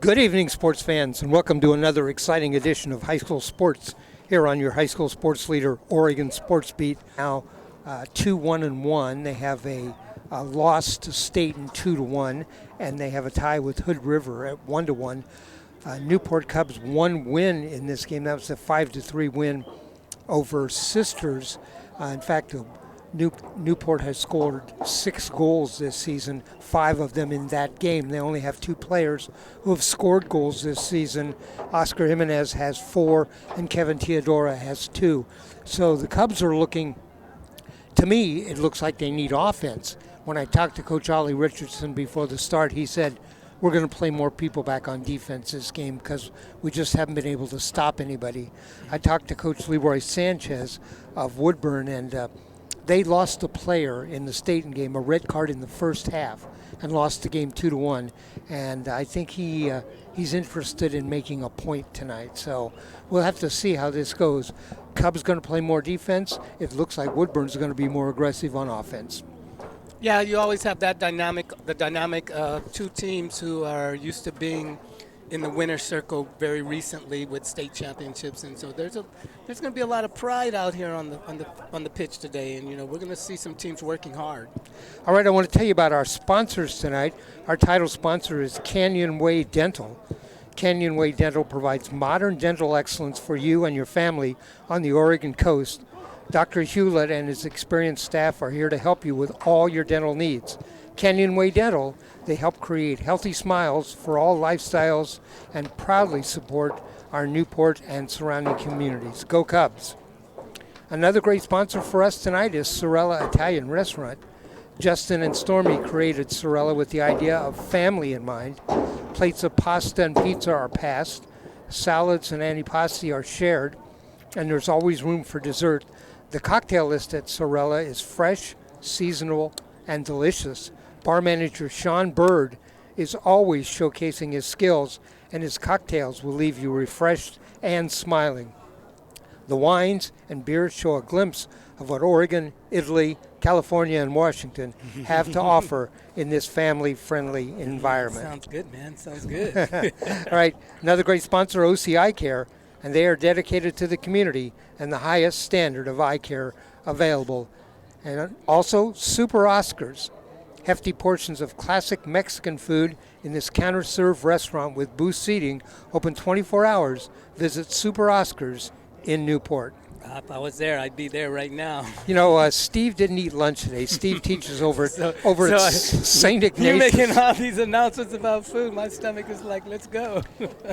Good evening, sports fans, and welcome to another exciting edition of High School Sports here on your High School Sports Leader, Oregon Sports Beat. Now 2-1-1. They have a loss to Staten 2-1, and they have a tie with Hood River at 1-1. Newport Cubs one win in this game. That was a 5-3 win over Sisters. In fact, Newport has scored 6 goals this season, 5 of them in that game. They only have 2 players who have scored goals this season. Oscar Jimenez has 4 and Kevin Teodora has 2. So the Cubs are looking, to me, it looks like they need offense. When I talked to Coach Ollie Richardson before the start, he said, we're going to play more people back on defense this game because we just haven't been able to stop anybody. I talked to Coach Leroy Sanchez of Woodburn, and they lost a player in the Staten game, a red card in the first half, and lost the game 2-1. And I think he's interested in making a point tonight. So we'll have to see how this goes. Cubs going to play more defense. It looks like Woodburn's going to be more aggressive on offense. Yeah, you always have that dynamic of two teams who are used to being in the winner's circle very recently with state championships, and so there's going to be a lot of pride out here on the pitch today, and we're going to see some teams working hard. All right, I want to tell you about our sponsors tonight. Our title sponsor is Canyon Way Dental. Canyon Way Dental provides modern dental excellence for you and your family on the Oregon coast. Dr. Hewlett and his experienced staff are here to help you with all your dental needs. Canyon Way Dental, they help create healthy smiles for all lifestyles and proudly support our Newport and surrounding communities. Go Cubs! Another great sponsor for us tonight is Sorella Italian Restaurant. Justin and Stormy created Sorella with the idea of family in mind. Plates of pasta and pizza are passed, salads and antipasti are shared, and there's always room for dessert. The cocktail list at Sorella is fresh, seasonal, and delicious. Bar manager Sean Bird is always showcasing his skills, and his cocktails will leave you refreshed and smiling. The wines and beers show a glimpse of what Oregon, Italy, California, and Washington have to offer in this family-friendly environment. Sounds good, man. Sounds good. All right, another great sponsor, OC Care, and they are dedicated to the community and the highest standard of eye care available. And also, Super Oscars, hefty portions of classic Mexican food in this counter-serve restaurant with booth seating, open 24 hours. Visit Super Oscars in Newport. If I was there, I'd be there right now. Steve didn't eat lunch today. Steve teaches over at St. Ignatius. You're making all these announcements about food. My stomach is like, let's go.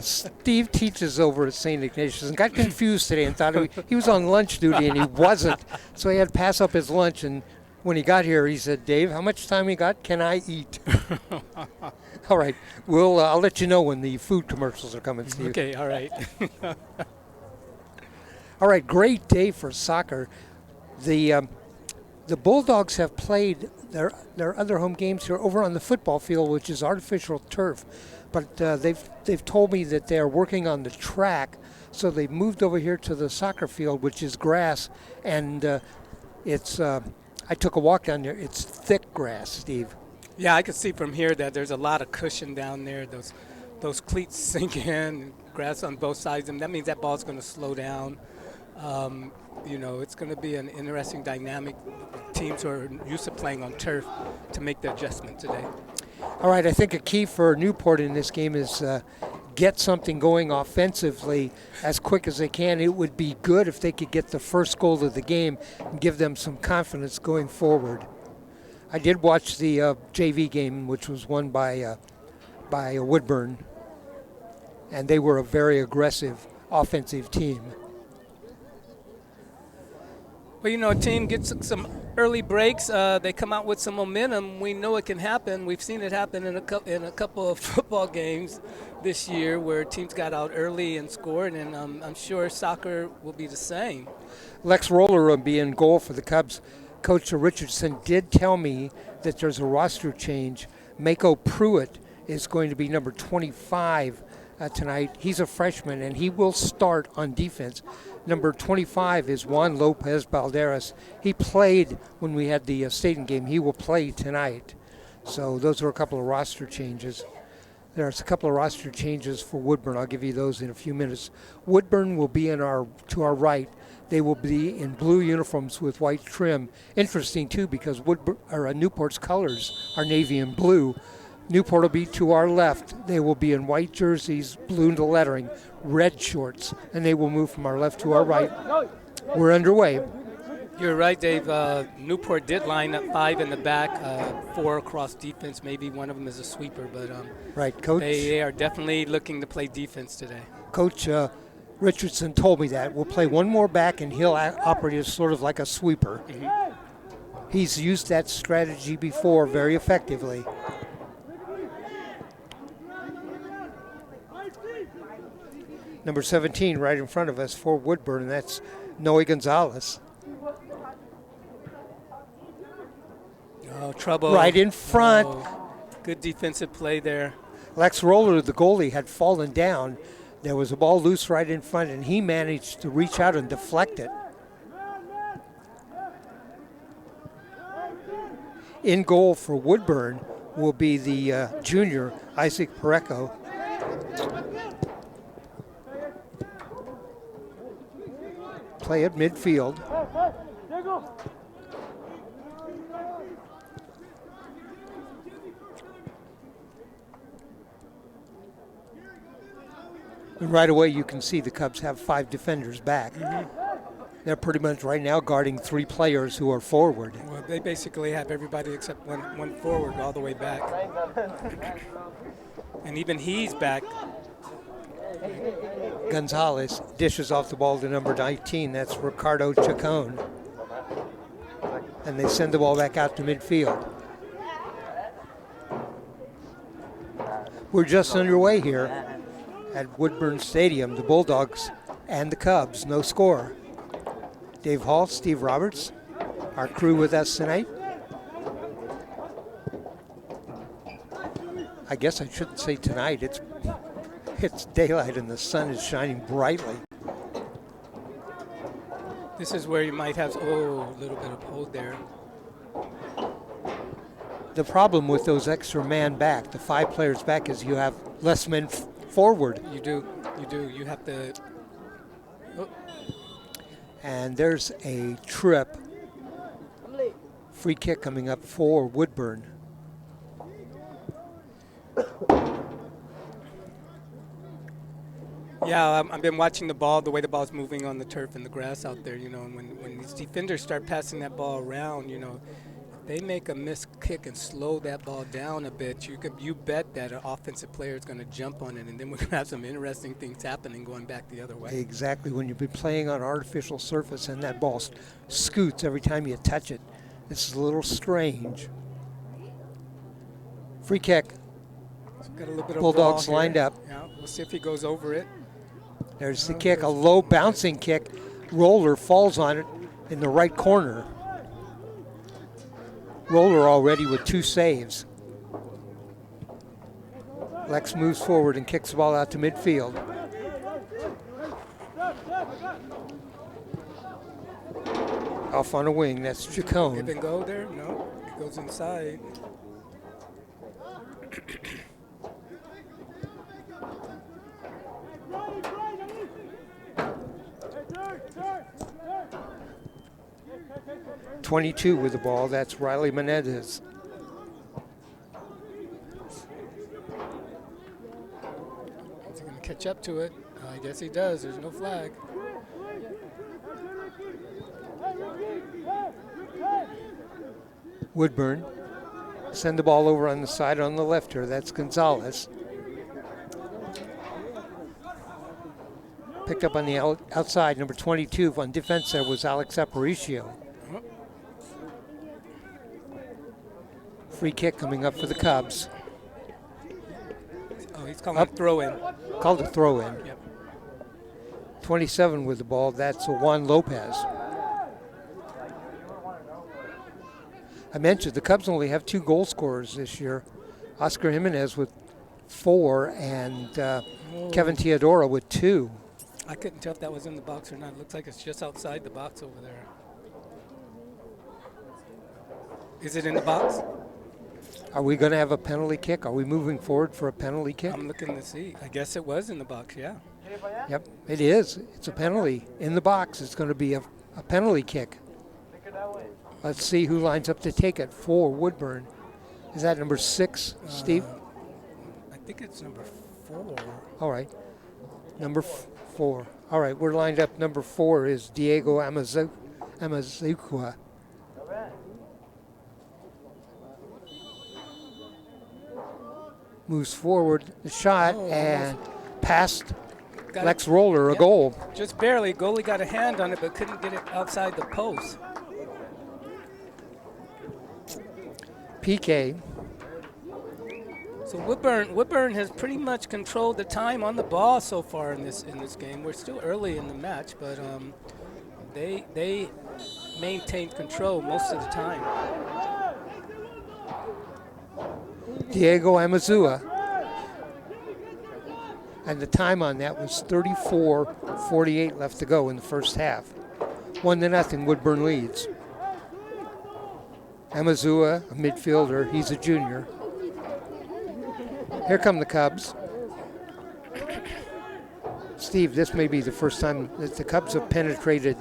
Steve teaches over at St. Ignatius and got confused today and thought he was on lunch duty, and he wasn't. So he had to pass up his lunch, and when he got here, he said, Dave, how much time you got? Can I eat? All right. I'll let you know when the food commercials are coming, Steve. Okay, all right. All right, great day for soccer. The Bulldogs have played their other home games here over on the football field, which is artificial turf. But they've told me that they are working on the track, so they've moved over here to the soccer field, which is grass, and it's. I took a walk down there. It's thick grass, Steve. Yeah, I can see from here that there's a lot of cushion down there. Those cleats sink in, grass on both sides, and that means that ball's going to slow down. It's going to be an interesting dynamic. Teams who are used to playing on turf to make the adjustment today. All right, I think a key for Newport in this game is get something going offensively as quick as they can. It would be good if they could get the first goal of the game and give them some confidence going forward. I did watch the JV game, which was won by Woodburn, and they were a very aggressive offensive team. Well, a team gets some early breaks. They come out with some momentum. We know it can happen. We've seen it happen in a couple of football games this year where teams got out early and scored, and I'm sure soccer will be the same. Lex Roller will be in goal for the Cubs. Coach Richardson did tell me that there's a roster change. Mako Pruitt is going to be number 25 tonight. He's a freshman, and he will start on defense. Number 25 is Juan Lopez Balderas. He played when we had the Staten game. He will play tonight. So those are a couple of roster changes. There's a couple of roster changes for Woodburn. I'll give you those in a few minutes. Woodburn will be to our right. They will be in blue uniforms with white trim. Interesting too, because Newport's colors are navy and blue. Newport will be to our left. They will be in white jerseys, blue lettering, red shorts, and they will move from our left to our right. We're underway. You're right, Dave. Newport did line up 5 in the back, 4 across defense. Maybe one of them is a sweeper, but right, Coach. They are definitely looking to play defense today. Coach Richardson told me that. We'll play one more back, and he'll operate as sort of like a sweeper. Mm-hmm. He's used that strategy before very effectively. Number 17 right in front of us for Woodburn, and that's Noe Gonzalez. Oh, trouble. Right in front. Oh, good defensive play there. Lex Roller, the goalie, had fallen down. There was a ball loose right in front, and he managed to reach out and deflect it. In goal for Woodburn will be the junior, Isaac Pareco. Play at midfield. And right away you can see the Cubs have 5 defenders back. Mm-hmm. They're pretty much right now guarding 3 players who are forward. Well, they basically have everybody except one forward all the way back. And even he's back. Gonzalez dishes off the ball to number 19. That's Ricardo Chacon. And they send the ball back out to midfield. We're just underway here at Woodburn Stadium, the Bulldogs and the Cubs. No score. Dave Hall, Steve Roberts, our crew with us tonight. I guess I shouldn't say tonight. It's daylight and the sun is shining brightly. This is where you might have a little bit of hold there. The problem with those extra man back, the 5 players back, is you have less men forward. You do. You have to. Oh. And there's a trip. Free kick coming up for Woodburn. Yeah, I've been watching the ball, the way the ball's moving on the turf and the grass out there, and when these defenders start passing that ball around, if they make a missed kick and slow that ball down a bit, you bet that an offensive player is going to jump on it, and then we're going to have some interesting things happening going back the other way. Exactly. When you've been playing on artificial surface and that ball scoots every time you touch it, it's a little strange. Free kick. Got a little bit of Bulldogs lined up. Yeah, we'll see if he goes over it. There's the kick, a low bouncing kick. Roller falls on it in the right corner. Roller already with 2 saves. Lex moves forward and kicks the ball out to midfield. Off on a wing, that's Chacon. Give and go there? No, it goes inside. .22 with the ball, that's Riley Menendez. Is he going to catch up to it? I guess he does. There's no flag. Woodburn send the ball over on the side on the left here. That's Gonzalez. Picked up on the outside, number 22 on defense. There was Alex Aparicio. Free kick coming up for the Cubs. Oh, he's calling a throw in. Called a throw in. Yep. 27 with the ball. That's Juan Lopez. I mentioned the Cubs only have 2 goal scorers this year. Oscar Jimenez with 4 and Kevin Teodoro with 2. I couldn't tell if that was in the box or not. It looks like it's just outside the box over there. Is it in the box? Are we going to have a penalty kick? Are we moving forward for a penalty kick? I'm looking to see. I guess it was in the box, yeah. Yep, it is. It's a penalty in the box. It's going to be a penalty kick. Let's see who lines up to take it for Woodburn. Is that number 6, Steve? I think it's number 4. All right. Number 4. All right, we're lined up. Number 4 is Diego Amazuqua. Moves forward, the shot, and past Lex Roller, a goal. Just barely. Goalie got a hand on it, but couldn't get it outside the post. PK. So Woodburn has pretty much controlled the time on the ball so far in this game. We're still early in the match, but they maintained control most of the time. Diego Amazua. And the time on that was 34:48 left to go in the first half. 1-0, Woodburn leads. Amazua, a midfielder, he's a junior. Here come the Cubs. Steve, this may be the first time that the Cubs have penetrated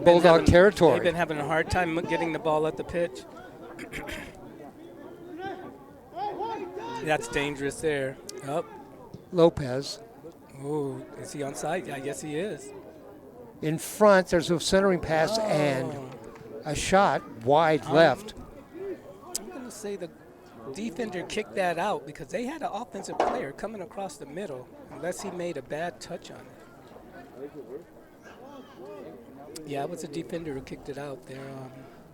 Bulldog territory. They've been having a hard time getting the ball at the pitch. That's dangerous there. Oh. Lopez. Oh, is he onside? I guess he is. In front, there's a centering pass and a shot wide left. I'm going to say the defender kicked that out because they had an offensive player coming across the middle, unless he made a bad touch on it. Yeah, it was a defender who kicked it out there.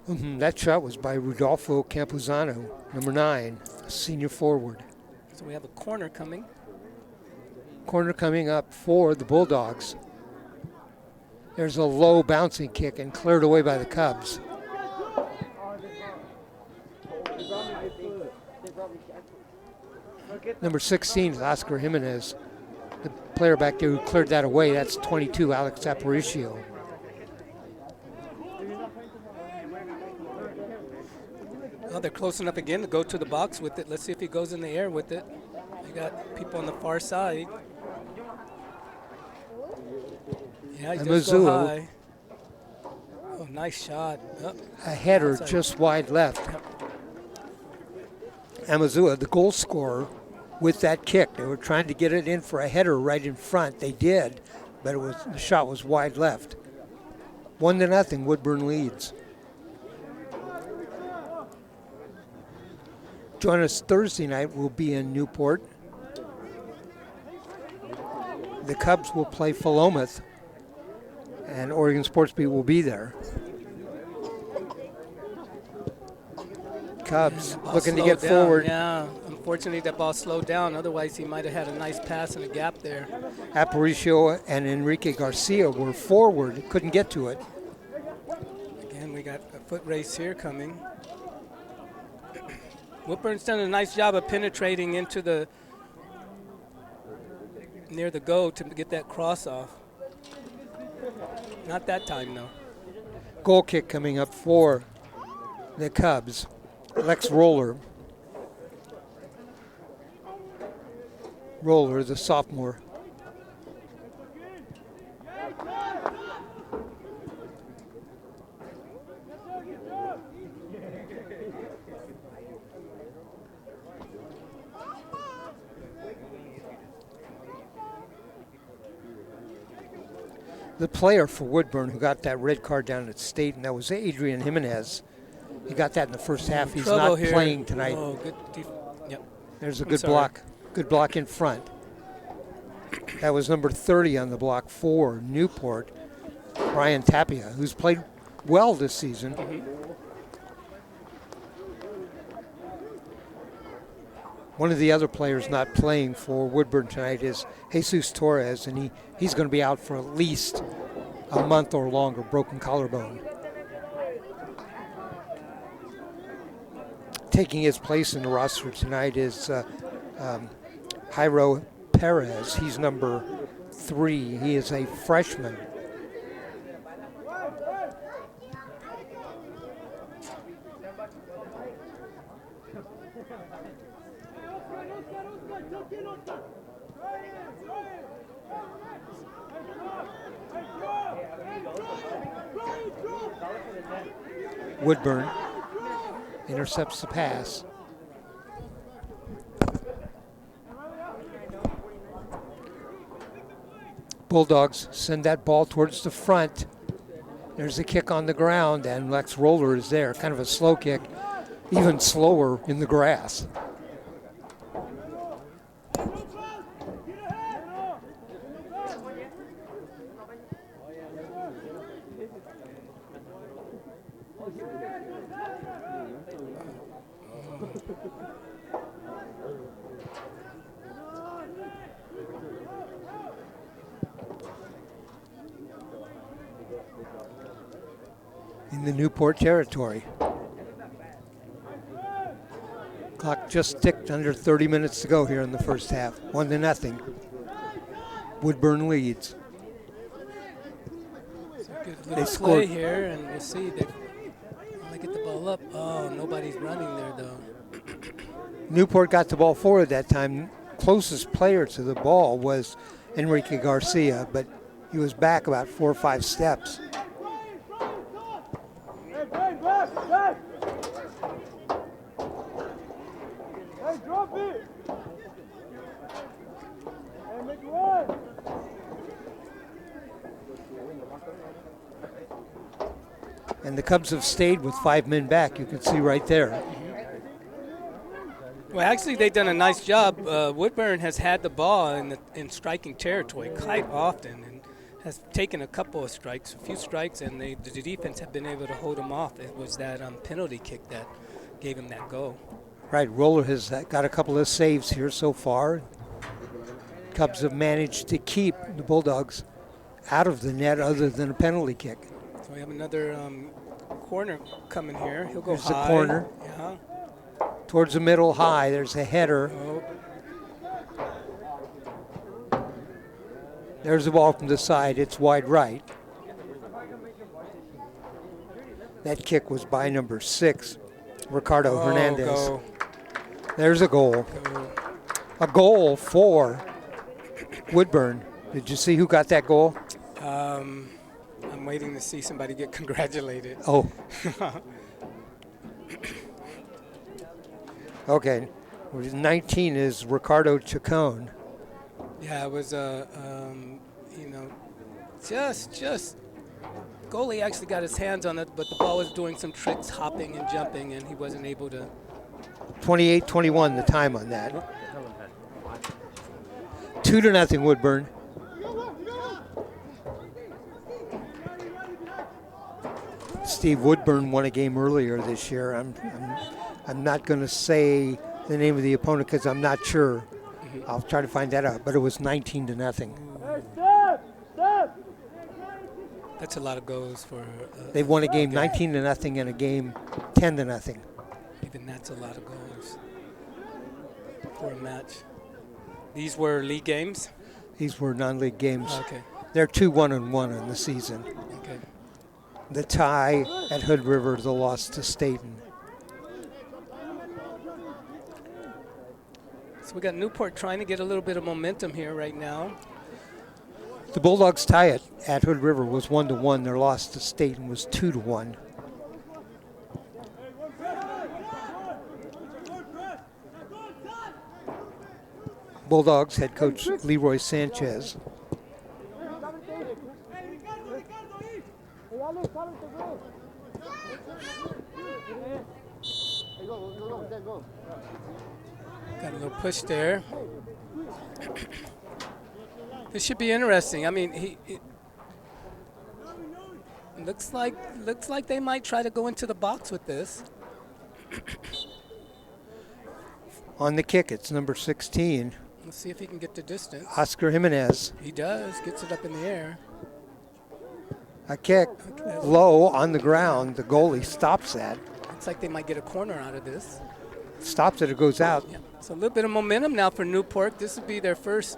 That shot was by Rodolfo Campuzano, number 9, senior forward. So we have a corner coming. Corner coming up for the Bulldogs. There's a low bouncing kick and cleared away by the Cubs. Number 16 is Oscar Jimenez, the player back there who cleared that away. That's 22, Alex Aparicio. Well, they're close enough again to go to the box with it. Let's see if he goes in the air with it. They got people on the far side. Yeah, he does go high. Oh, nice shot. Oh, a header outside. Just wide left. Amazua, the goal scorer, with that kick. They were trying to get it in for a header right in front. They did, but the shot was wide left. 1-0, Woodburn leads. Join us Thursday night. We'll be in Newport. The Cubs will play Philomath, and Oregon Sports Beat will be there. Cubs looking to get forward. Yeah, unfortunately that ball slowed down. Otherwise he might have had a nice pass and a gap there. Aparicio and Enrique Garcia were forward, couldn't get to it. Again, we got a foot race here coming. Woodburn's done a nice job of penetrating into near the goal to get that cross off. Not that time, though. Goal kick coming up for the Cubs. Lex Roller. Roller, the sophomore. The player for Woodburn who got that red card down at State, and that was Adrian Jimenez. He got that in the first half. He's not playing tonight. Oh, good. Yep. There's a good block. Good block in front. That was number 30 on the block for Newport, Brian Tapia, who's played well this season. One of the other players not playing for Woodburn tonight is Jesus Torres, and he's going to be out for at least a month or longer, broken collarbone. Taking his place in the roster tonight is Jairo Perez. He's number 3. He is a freshman. Woodburn intercepts the pass. Bulldogs send that ball towards the front. There's a kick on the ground, and Lex Roller is there. Kind of a slow kick, even slower in the grass. In the Newport territory. Clock just ticked under 30 minutes to go here in the first half. 1-0. Woodburn leads. Good little play here, and we'll see. They get the ball up. Oh, nobody's running there, though. Newport got the ball forward that time. Closest player to the ball was Enrique Garcia, but he was back about 4 or 5 steps. And the Cubs have stayed with 5 men back. You can see right there. Well, actually, they've done a nice job. Woodburn has had the ball in striking territory quite often and has taken a couple of strikes, a few strikes, and the defense have been able to hold them off. It was that penalty kick that gave him that goal. Right, Roller has got a couple of saves here so far. Cubs have managed to keep the Bulldogs out of the net other than a penalty kick. So we have another corner coming here. He'll go There's high. the corner. Yeah. Towards the middle high, there's a header. Oh. There's the ball from the side, it's wide right. That kick was by number 6, Ricardo Hernandez. Go. There's a goal. Go. A goal for Woodburn. Did you see who got that goal? I'm waiting to see somebody get congratulated. Oh. Okay. 19 is Ricardo Chacon. Yeah, it was just goalie actually got his hands on it, but the ball was doing some tricks, hopping and jumping, and he wasn't able to. 28-21 the time on that. 2-0 Woodburn. Steve Woodburn won a game earlier this year. I'm not going to say the name of the opponent because I'm not sure. I'll try to find that out, but it was 19-0. That's a lot of goals for. They won a game 19-0 and a game 10-0. Even that's a lot of goals for a match. These were league games? These were non-league games. Okay. They're 2-1-1 in the season. Okay. The tie at Hood River, the loss to Staten. So we got Newport trying to get a little bit of momentum here right now. The Bulldogs tie at Hood River was 1-1. Their loss to Staten was 2-1. Bulldogs head coach Leroy Sanchez. Got a little push there. This should be interesting. I mean, it looks like they might try to go into the box with this. On the kick, it's number 16. Let's see if he can get the distance. Oscar Jimenez. He does. Gets it up in the air. A kick low on the ground. The goalie stops that. Looks like they might get a corner out of this. Stops it, it goes out. Yeah. So a little bit of momentum now for Newport. This would be their first,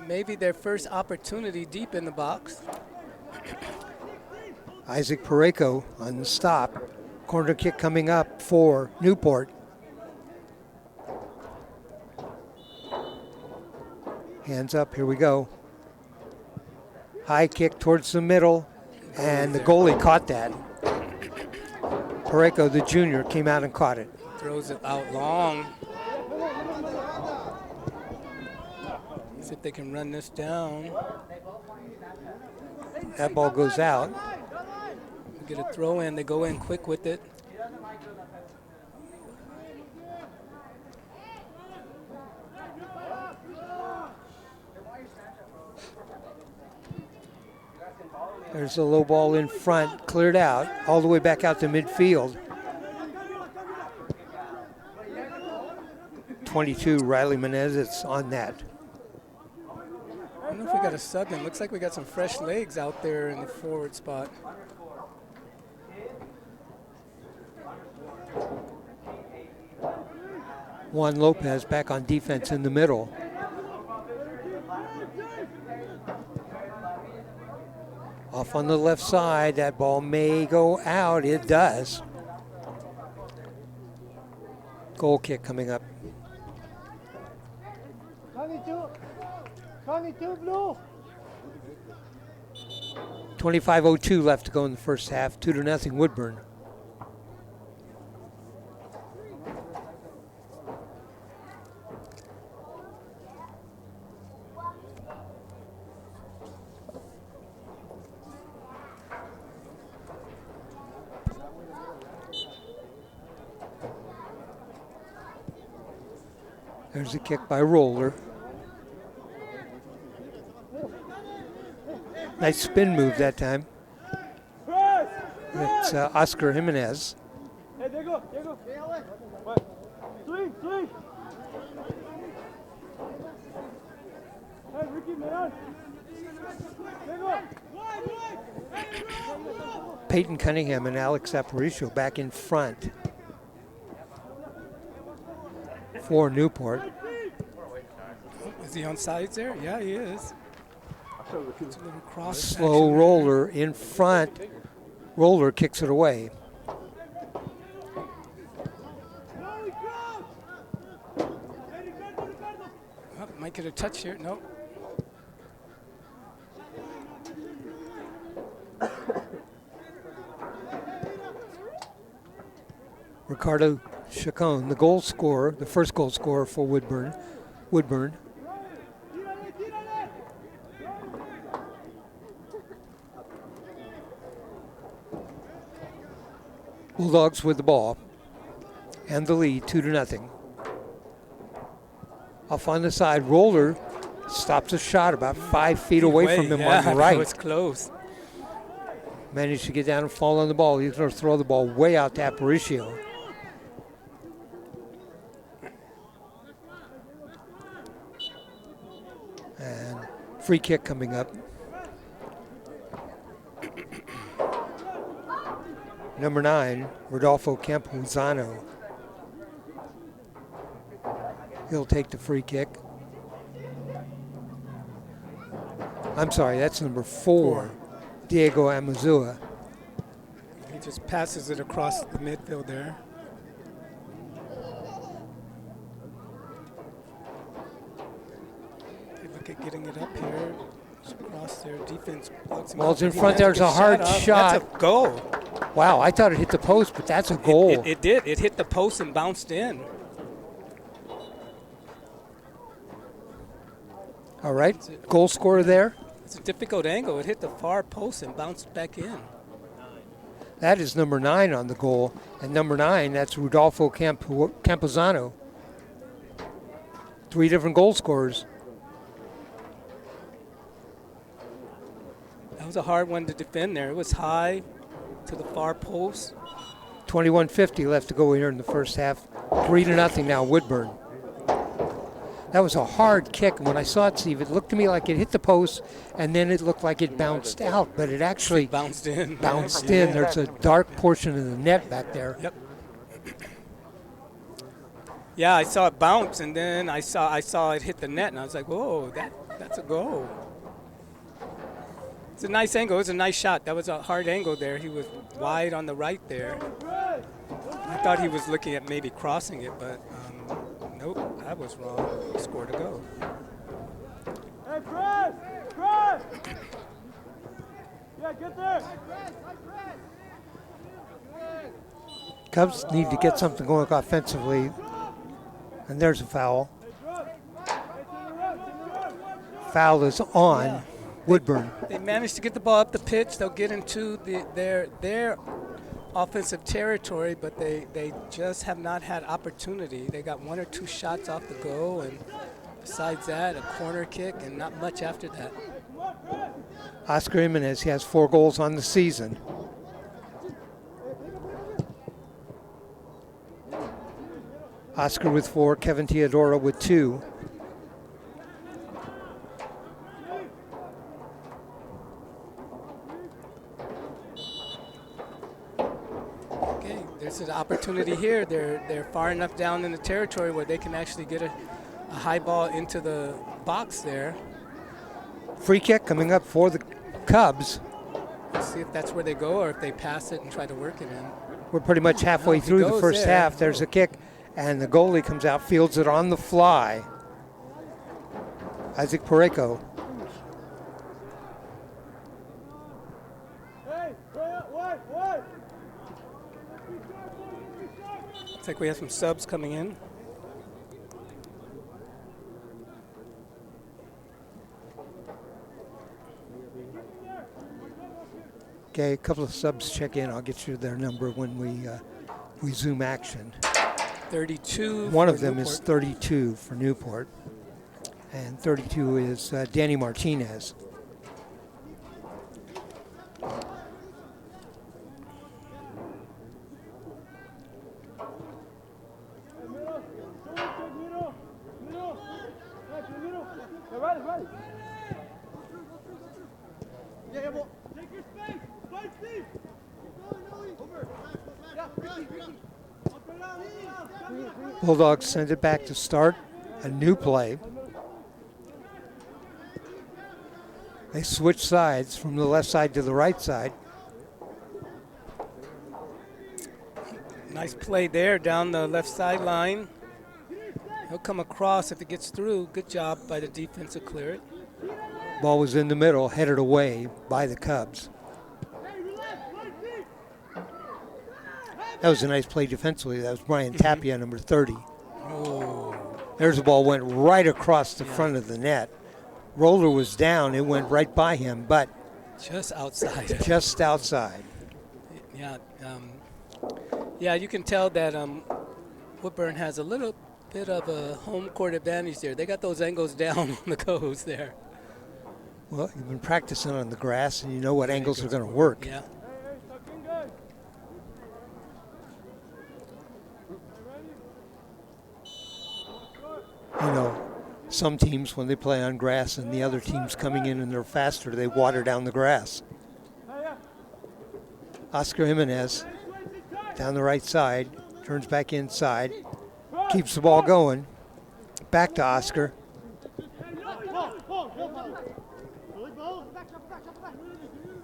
maybe their first opportunity deep in the box. Isaac Pareco on the stop. Corner kick coming up for Newport. Hands up, here we go. High kick towards the middle, and the goalie caught that. Pareko, the junior, came out and caught it. Throws it out long. See if they can run this down. That ball goes out. Get a throw in, they go in quick with it. There's a low ball in front, cleared out, all the way back out to midfield. 22, Riley Menezes on that. I don't know if we got a sub in. Looks like we got some fresh legs out there in the forward spot. Juan Lopez back on defense in the middle. Off on the left side, that ball may go out. It does. Goal kick coming up. 22 blue. 25:02 left to go in the first half. 2-0 Woodburn. There's a kick by Roller. Nice spin move that time. It's Oscar Jimenez. Hey, there you go. Swing. Hey, Ricky, man. There you go. Peyton Cunningham and Alex Aparicio back in front for Newport. Is he on sides there? Yeah, he is. It's a little cross Slow action. Roller in front. Roller kicks it away. Oh, might get a touch here. Nope. Ricardo Chacon, the goal scorer, the first goal scorer for Woodburn. Bulldogs with the ball and the lead, 2-0. Off on the side, Roller stops a shot about 5 feet away from him on the right. That was close. Managed to get down and fall on the ball. He's going to throw the ball way out to Aparicio. And free kick coming up. Number 9, Rodolfo Campuzano. He'll take the free kick. I'm sorry, that's number 4, Diego Amazua. He just passes it across the midfield there. They look at getting it up here. Just across their defense. Ball's in front. There's a hard shot. That's a goal. Wow, I thought it hit the post, but that's a goal. It did. It hit the post and bounced in. All right, goal scorer there. It's a difficult angle. It hit the far post and bounced back in. That is number 9 on the goal. And number 9, that's Rodolfo Campuzano. 3 different goal scorers. That was a hard one to defend there. It was high to the far post. 21:50 left to go here in the first half. 3-0 now, Woodburn. That was a hard kick. And when I saw it, Steve, it looked to me like it hit the post, and then it looked like it bounced out, but it actually bounced in. Bounced in. There's a dark portion of the net back there. Yep. Yeah, I saw it bounce, and then I saw it hit the net, and I was like, whoa, that's a goal. It's a nice angle. It was a nice shot. That was a hard angle there. He was wide on the right there. I thought he was looking at maybe crossing it, but nope, that was wrong. He scored a goal. Hey, press! Press! Yeah, get there! Cubs need to get something going offensively. And there's a foul. Foul is on Yeah. Woodburn. They managed to get the ball up the pitch. They'll get into their offensive territory, but they just have not had opportunity. They got 1 or 2 shots off the go, and besides that, a corner kick, and not much after that. Oscar Jimenez, he has 4 goals on the season. Oscar with 4, Kevin Teodoro with 2. Okay, there's an opportunity here. They're far enough down in the territory where they can actually get a high ball into the box there. Free kick coming up for the Cubs. Let's see if that's where they go or if they pass it and try to work it in. We're pretty much halfway he through the goes first there. half. There's a kick, and the goalie comes out, fields it on the fly. Isaac Pareco. Hey, wait! Looks like we have some subs coming in. Okay, a couple of subs check in. I'll get you their number when we zoom action. 32. One for of them Newport. is 32 for Newport, and 32 is Danny Martinez. Right. Take your space! Fight, Steve! Bulldogs send it back to start a new play. They switch sides from the left side to the right side. Nice play there down the left sideline. He'll come across if it gets through. Good job by the defense to clear it. Ball was in the middle, headed away by the Cubs. That was a nice play defensively. That was Brian Tapia, number 30. Oh, There's the ball, went right across the front of the net. Roller was down, it went right by him, but just outside. just outside. Yeah, yeah, you can tell that Woodburn has a little bit of a home court advantage there. They got those angles down on the coast there. Well, you've been practicing on the grass, and you know what angles are going to work. Yeah. You know, some teams, when they play on grass and the other team's coming in and they're faster, they water down the grass. Oscar Jimenez down the right side, turns back inside, keeps the ball going. Back to Oscar.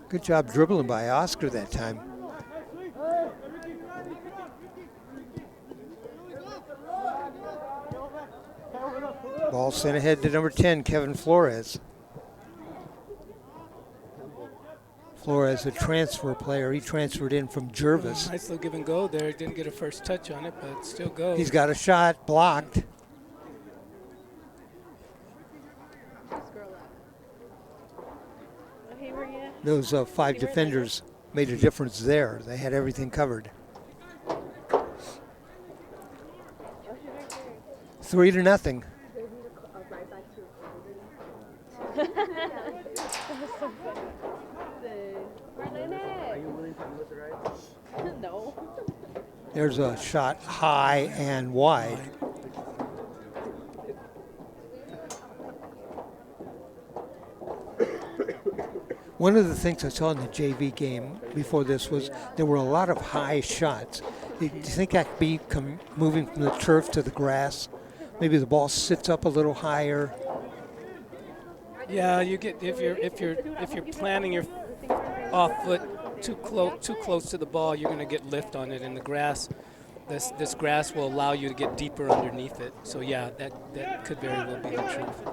Good job dribbling by Oscar that time. Ball sent ahead to number 10, Kevin Flores. Flores, a transfer player. He transferred in from Jervis. Nice little give and go there. Didn't get a first touch on it, but still goes. He's got a shot blocked. Those 5 defenders made a difference there. They had everything covered. 3-0. No. There's a shot high and wide. One of the things I saw in the JV game before this was there were a lot of high shots. Do you think that could be moving from the turf to the grass? Maybe the ball sits up a little higher. Yeah, you get if you're planning your off foot too close to the ball, you're going to get lift on it in the grass. this grass will allow you to get deeper underneath it. So yeah, that could very well be the truth.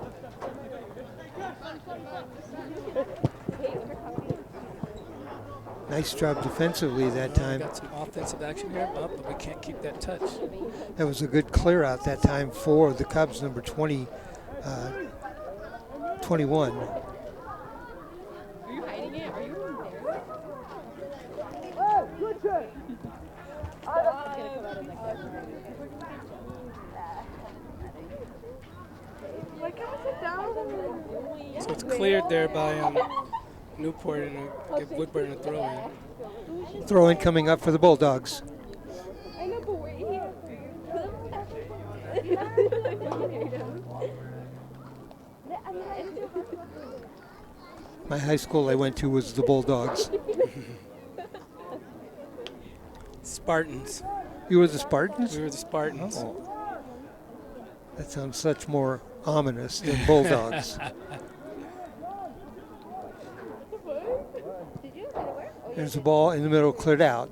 Nice job defensively that time. Got some offensive action here, but we can't keep that touch. That was a good clear out that time for the Cubs, number 20, 21. Are you hiding it? Are you there? Good check. Why can't we sit down? So it's cleared there by Newport and give Woodburn a throw in. Throw in coming up for the Bulldogs. I know, but we're here. My high school I went to was the Bulldogs. Spartans. You were the Spartans? We were the Spartans. Oh. That sounds such more ominous than Bulldogs. There's a ball in the middle, cleared out.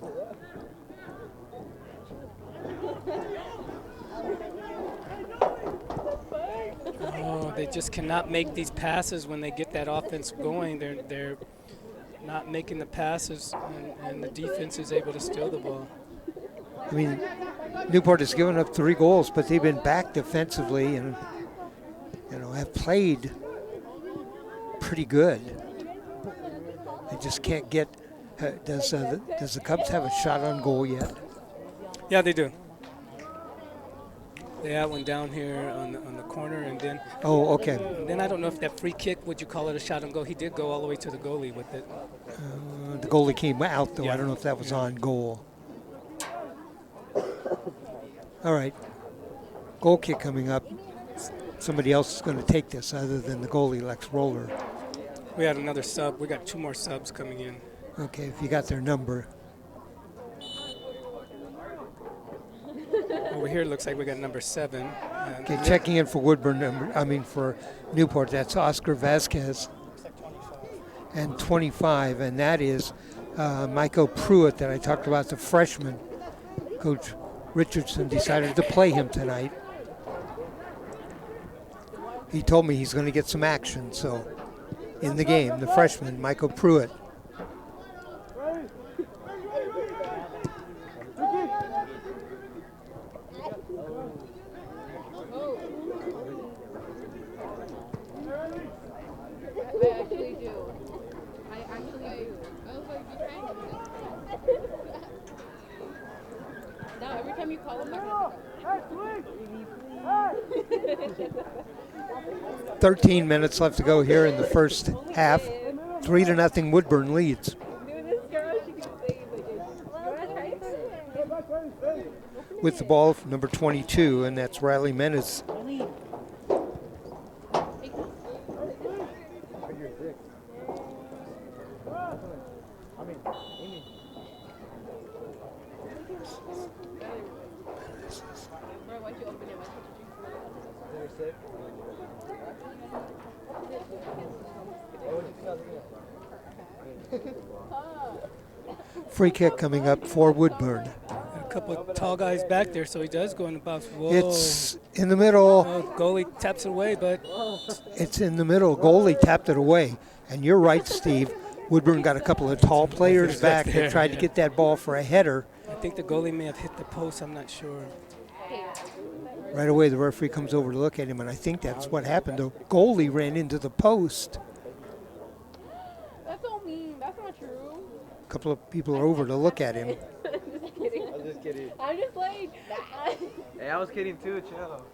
Oh, they just cannot make these passes when they get that offense going. They're not making the passes, and the defense is able to steal the ball. I mean, Newport has given up 3 goals, but they've been back defensively and, have played pretty good. They just can't get. Does the Cubs have a shot on goal yet? Yeah, they do. They had one down here on the corner, and then. Oh, okay. And then I don't know if that free kick, would you call it a shot on goal? He did go all the way to the goalie with it. The goalie came out, though. Yeah. I don't know if that was on goal. All right. Goal kick coming up. Somebody else is going to take this other than the goalie, Lex Roller. We had another sub. We got 2 more subs coming in. Okay, if you got their number. Over here, it looks like we got number 7. Okay, checking in for Woodburn, for Newport, that's Oscar Vasquez. And 25, and that is Michael Pruitt that I talked about, the freshman. Coach Richardson decided to play him tonight. He told me he's going to get some action, so in the game, the freshman, Michael Pruitt. I actually do. I was like, you trying to do this? Now, every time you call him, they're going to 13 minutes left to go here in the first half. 3-0 Woodburn leads. With the ball, number 22, and that's Riley Menace. Free kick coming up for Woodburn. A couple of tall guys back there, so he does go in the box. Whoa. It's in the middle. Oh, goalie taps it away, but It's in the middle. Goalie tapped it away. And you're right, Steve. Woodburn got a couple of tall players back that tried to get that ball for a header. I think the goalie may have hit the post. I'm not sure. Right away, the referee comes over to look at him, and I think that's what happened. The goalie ran into the post. That's so mean. That's not true. A couple of people are over to look at him. Just kidding. I was just kidding. I'm just like, Hey, I was kidding too, chill.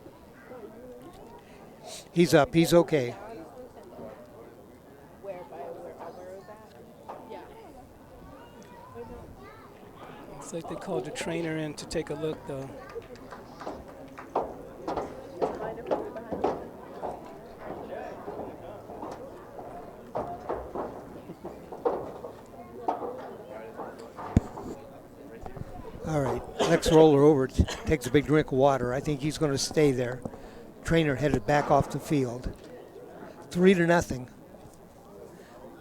He's up. He's okay. where is that? Yeah. Looks like they called the trainer in to take a look, though. All right. Next roller over, takes a big drink of water. I think he's going to stay there. Trainer headed back off the field. 3-0.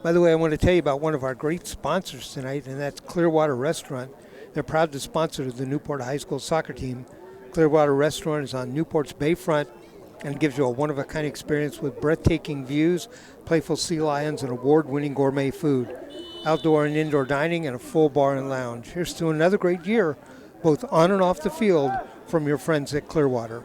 By the way, I want to tell you about one of our great sponsors tonight, and that's Clearwater Restaurant. They're proud to sponsor the Newport High School soccer team. Clearwater Restaurant is on Newport's bayfront and gives you a one-of-a-kind experience with breathtaking views, playful sea lions, and award-winning gourmet food. Outdoor and indoor dining and a full bar and lounge. Here's to another great year, both on and off the field, from your friends at Clearwater.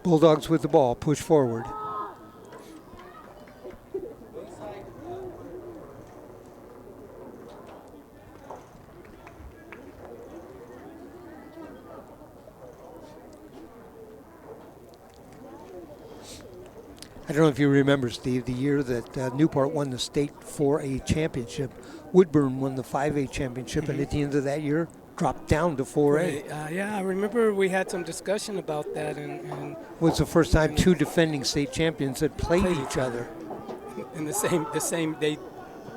Bulldogs with the ball, push forward. I don't know if you remember, Steve, the year that Newport won the state 4A championship. Woodburn won the 5A championship, and at the end of that year, dropped down to 4A. Yeah, I remember we had some discussion about that, and Was the first time two defending state champions had played each other. in the same they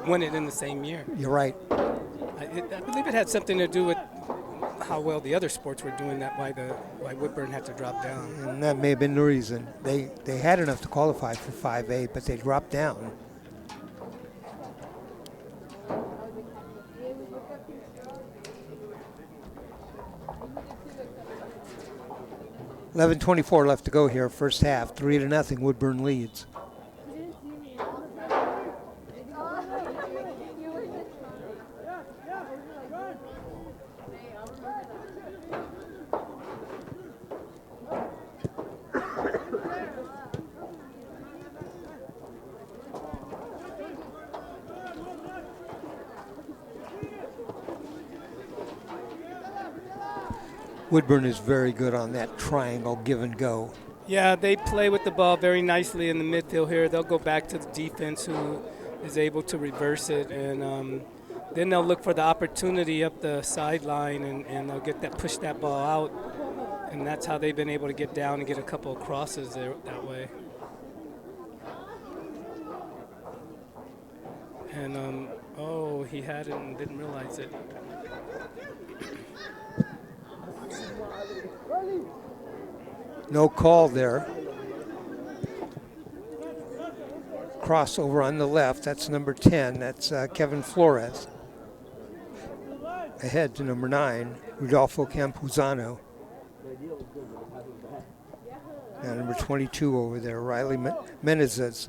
won it in the same year. You're right. I believe it had something to do with how well the other sports were doing, that why Woodburn had to drop down. And that may have been the reason. They had enough to qualify for 5A, but they dropped down. $11:24 left to go here, first half. 3-0, Woodburn leads. Woodburn is very good on that triangle give and go. Yeah, they play with the ball very nicely in the midfield here. They'll go back to the defense, who is able to reverse it, and then they'll look for the opportunity up the sideline, and they'll push that ball out, and that's how they've been able to get down and get a couple of crosses there that way. And he had it and didn't realize it. No call there. Crossover on the left. That's number 10. That's Kevin Flores. Ahead to number 9, Rodolfo Campuzano. Now number 22 over there, Riley Menezes.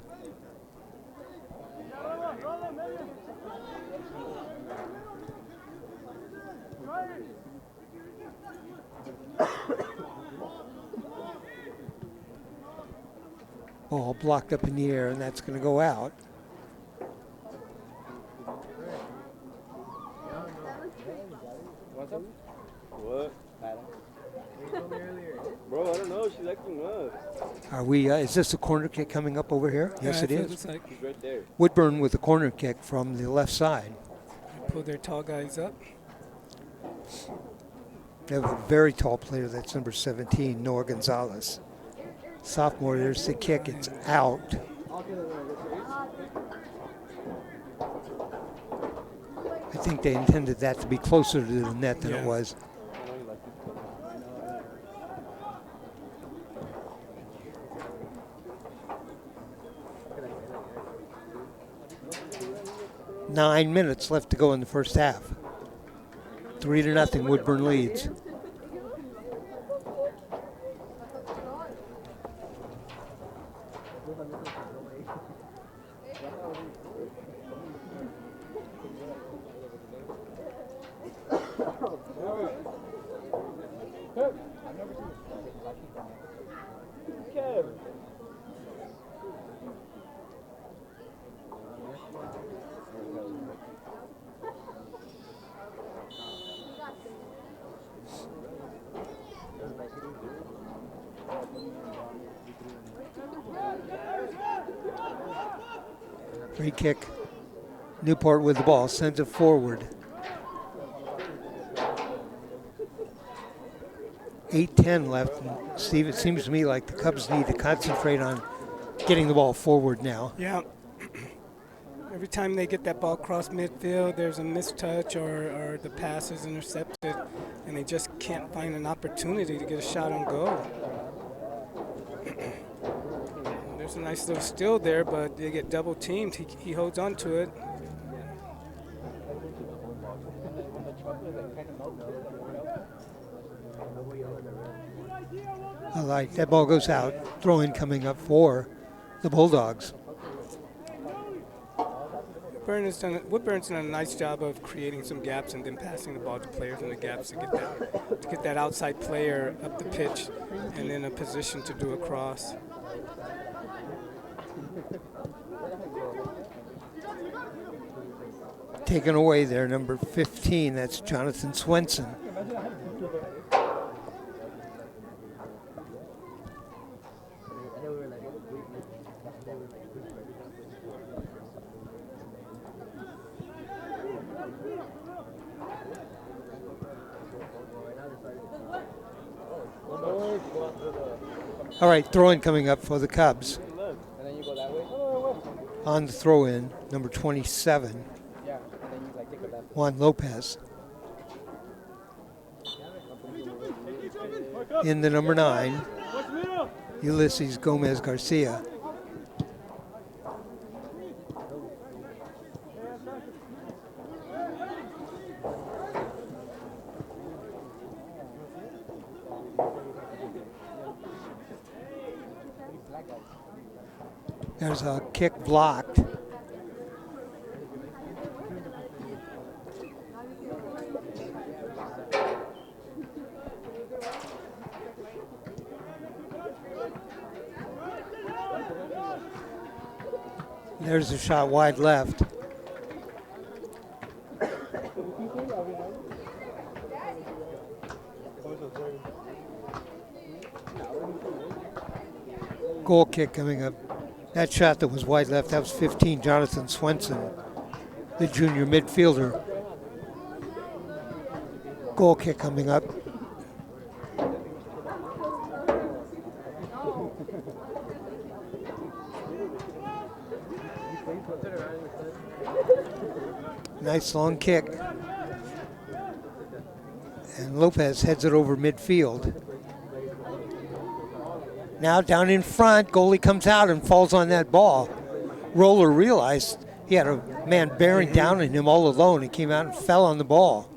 Ball blocked up in the air, and that's going to go out. What? Bro, I don't know. She's acting up. Are we? Is this a corner kick coming up over here? Yes, it is. Looks like She's right there. Woodburn with a corner kick from the left side. pull their tall guys up. They have a very tall player. That's number 17, Noah Gonzalez. Sophomore, there's the kick. It's out. I think they intended that to be closer to the net than it was. Nine minutes left to go in the first half. 3-0, Woodburn leads. Free kick. Newport with the ball, sends it forward. 8:10 left. And Steve, it seems to me like the Cubs need to concentrate on getting the ball forward now. Yeah. Every time they get that ball across midfield, there's a mistouch or the pass is intercepted, and they just can't find an opportunity to get a shot on goal. There's a nice little steal there, but they get double teamed. He holds on to it. All right, that ball goes out. Throw-in coming up for the Bulldogs. Woodburn's done a nice job of creating some gaps and then passing the ball to players in the gaps to get that outside player up the pitch and in a position to do a cross. Taken away there, number 15. That's Jonathan Swenson. All right, throw-in coming up for the Cubs. On the throw-in, number 27, Juan Lopez. In the number 9, Ulysses Gomez Garcia. There's a kick blocked. There's a shot wide left. Goal kick coming up. That shot that was wide left, that was 15, Jonathan Swenson, the junior midfielder. Goal kick coming up. Nice long kick. And Lopez heads it over midfield. Now down in front, goalie comes out and falls on that ball. Roller realized he had a man bearing down on him all alone. He came out and fell on the ball.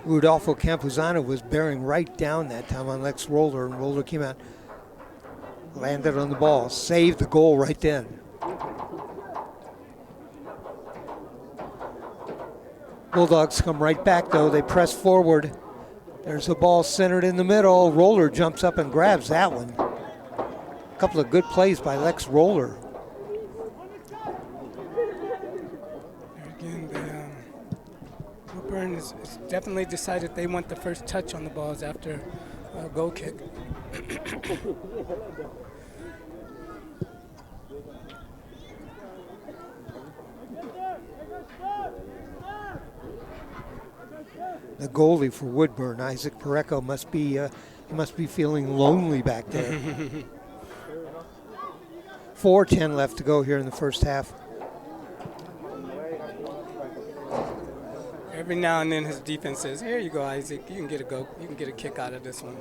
Rudolfo Campuzano was bearing right down that time on Lex Roller, and Roller came out, landed on the ball, saved the goal right then. Bulldogs come right back, though. They press forward. There's a ball centered in the middle. Roller jumps up and grabs that one. A couple of good plays by Lex Roller. Again, Woodburn has definitely decided they want the first touch on the balls after a goal kick. The goalie for Woodburn, Isaac Pareco, must be feeling lonely back there. 4:10 left to go here in the first half. Every now and then his defense says, "Here you go, Isaac. You can get a go. You can get a kick out of this one."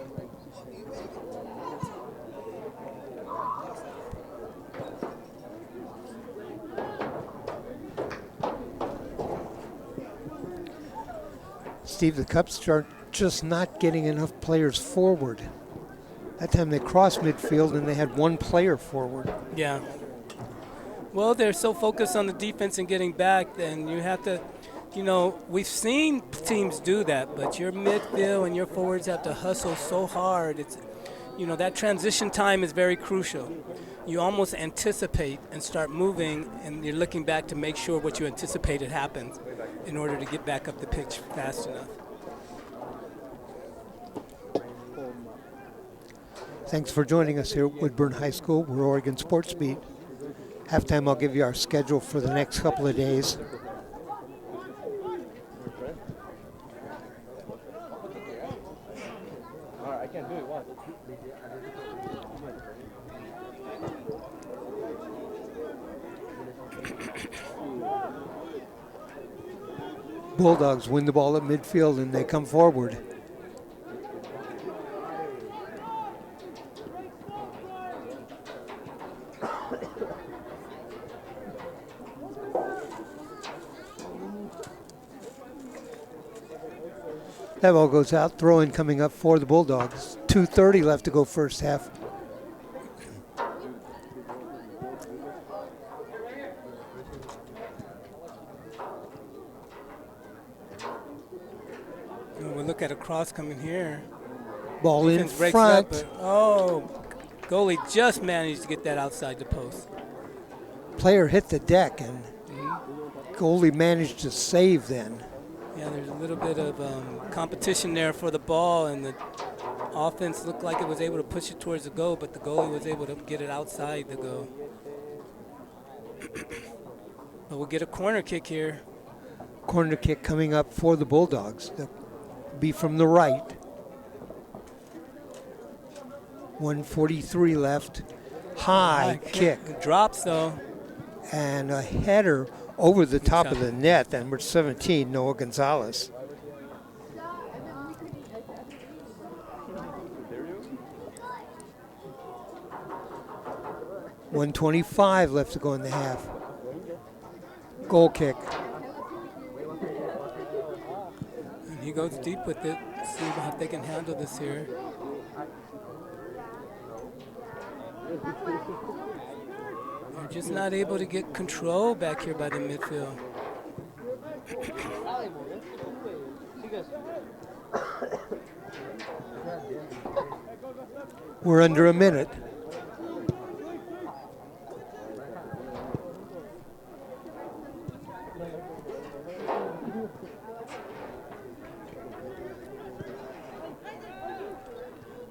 Steve, the Cubs are just not getting enough players forward. That time they crossed midfield and they had one player forward. Yeah. Well, they're so focused on the defense and getting back, then you have to, we've seen teams do that, but your midfield and your forwards have to hustle so hard. It's, that transition time is very crucial. You almost anticipate and start moving, and you're looking back to make sure what you anticipated happens in order to get back up the pitch fast enough. Thanks for joining us here at Woodburn High School. We're Oregon Sports Beat. Halftime, I'll give you our schedule for the next couple of days. Bulldogs win the ball at midfield and they come forward. That ball goes out, throw-in coming up for the Bulldogs. 2:30 left to go first half. We'll look at a cross coming here. Ball in Defense breaks front. up, but, goalie just managed to get that outside the post. Player hit the deck and goalie managed to save then. Yeah, there's a little bit of competition there for the ball, and the offense looked like it was able to push it towards the goal, but the goalie was able to get it outside the goal. But we'll get a corner kick here. Corner kick coming up for the Bulldogs. They'll be from the right. 1:43 left. High kick. It drops, though. And a header over the top of the net. Number 17, Noah Gonzalez. .125 left to go in the half. Goal kick. And he goes deep with it. See if they can handle this here. They're just not able to get control back here by the midfield. We're under a minute.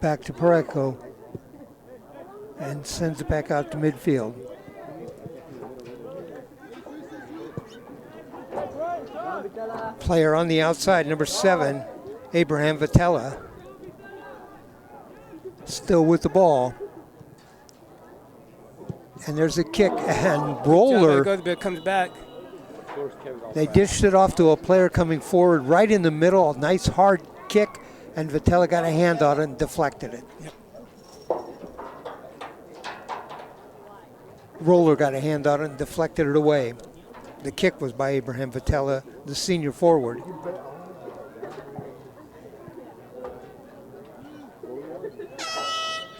Back to Pareco and sends it back out to midfield. Player on the outside, number 7, Abraham Vitella. Still with the ball. And there's a kick and roller. Comes back. They dished it off to a player coming forward right in the middle. A nice hard kick, and Vitella got a hand on it and deflected it. Yep. Roller got a hand on it and deflected it away. The kick was by Abraham Vitella, the senior forward.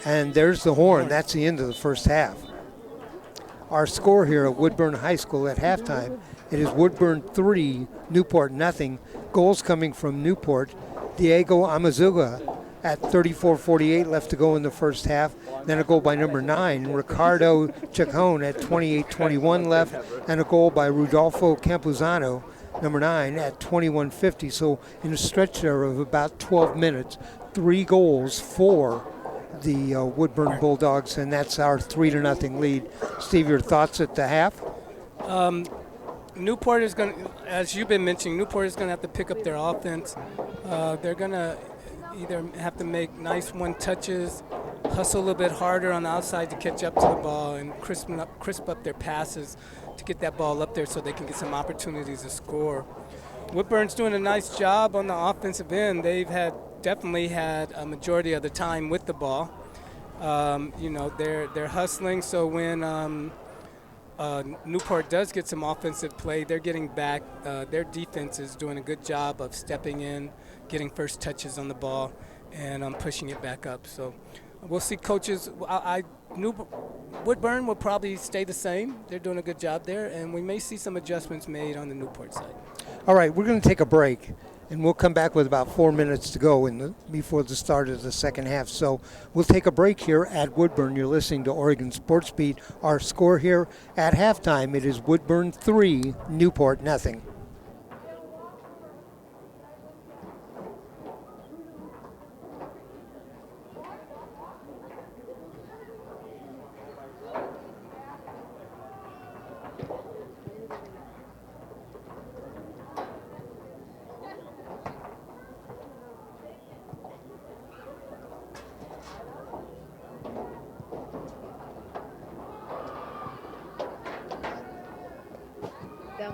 And there's the horn. That's the end of the first half. Our score here at Woodburn High School at halftime, it is Woodburn 3, Newport nothing. Goals coming from Newport. Diego Amazuga at 34:48 left to go in the first half. Then a goal by number 9, Ricardo Chacon at 28:21 left, and a goal by Rudolfo Campuzano, number 9, at 21:50. So in a stretch there of about 12 minutes, 3 goals for the Woodburn Bulldogs, and that's our 3-0 lead. Steve, your thoughts at the half? Newport is going to, as you've been mentioning, Newport is going to have to pick up their offense. They're going to either have to make nice one touches, hustle a little bit harder on the outside to catch up to the ball, and crisp up their passes to get that ball up there so they can get some opportunities to score. Woodburn's doing a nice job on the offensive end. They've definitely had a majority of the time with the ball. They're hustling, so when Newport does get some offensive play, they're getting back. Their defense is doing a good job of stepping in, getting first touches on the ball, and pushing it back up. So we'll see coaches. Woodburn will probably stay the same. They're doing a good job there, and we may see some adjustments made on the Newport side. All right, we're going to take a break, and we'll come back with about 4 minutes to go before the start of the second half. So we'll take a break here at Woodburn. You're listening to Oregon Sports Beat. Our score here at halftime, it is Woodburn 3, Newport nothing.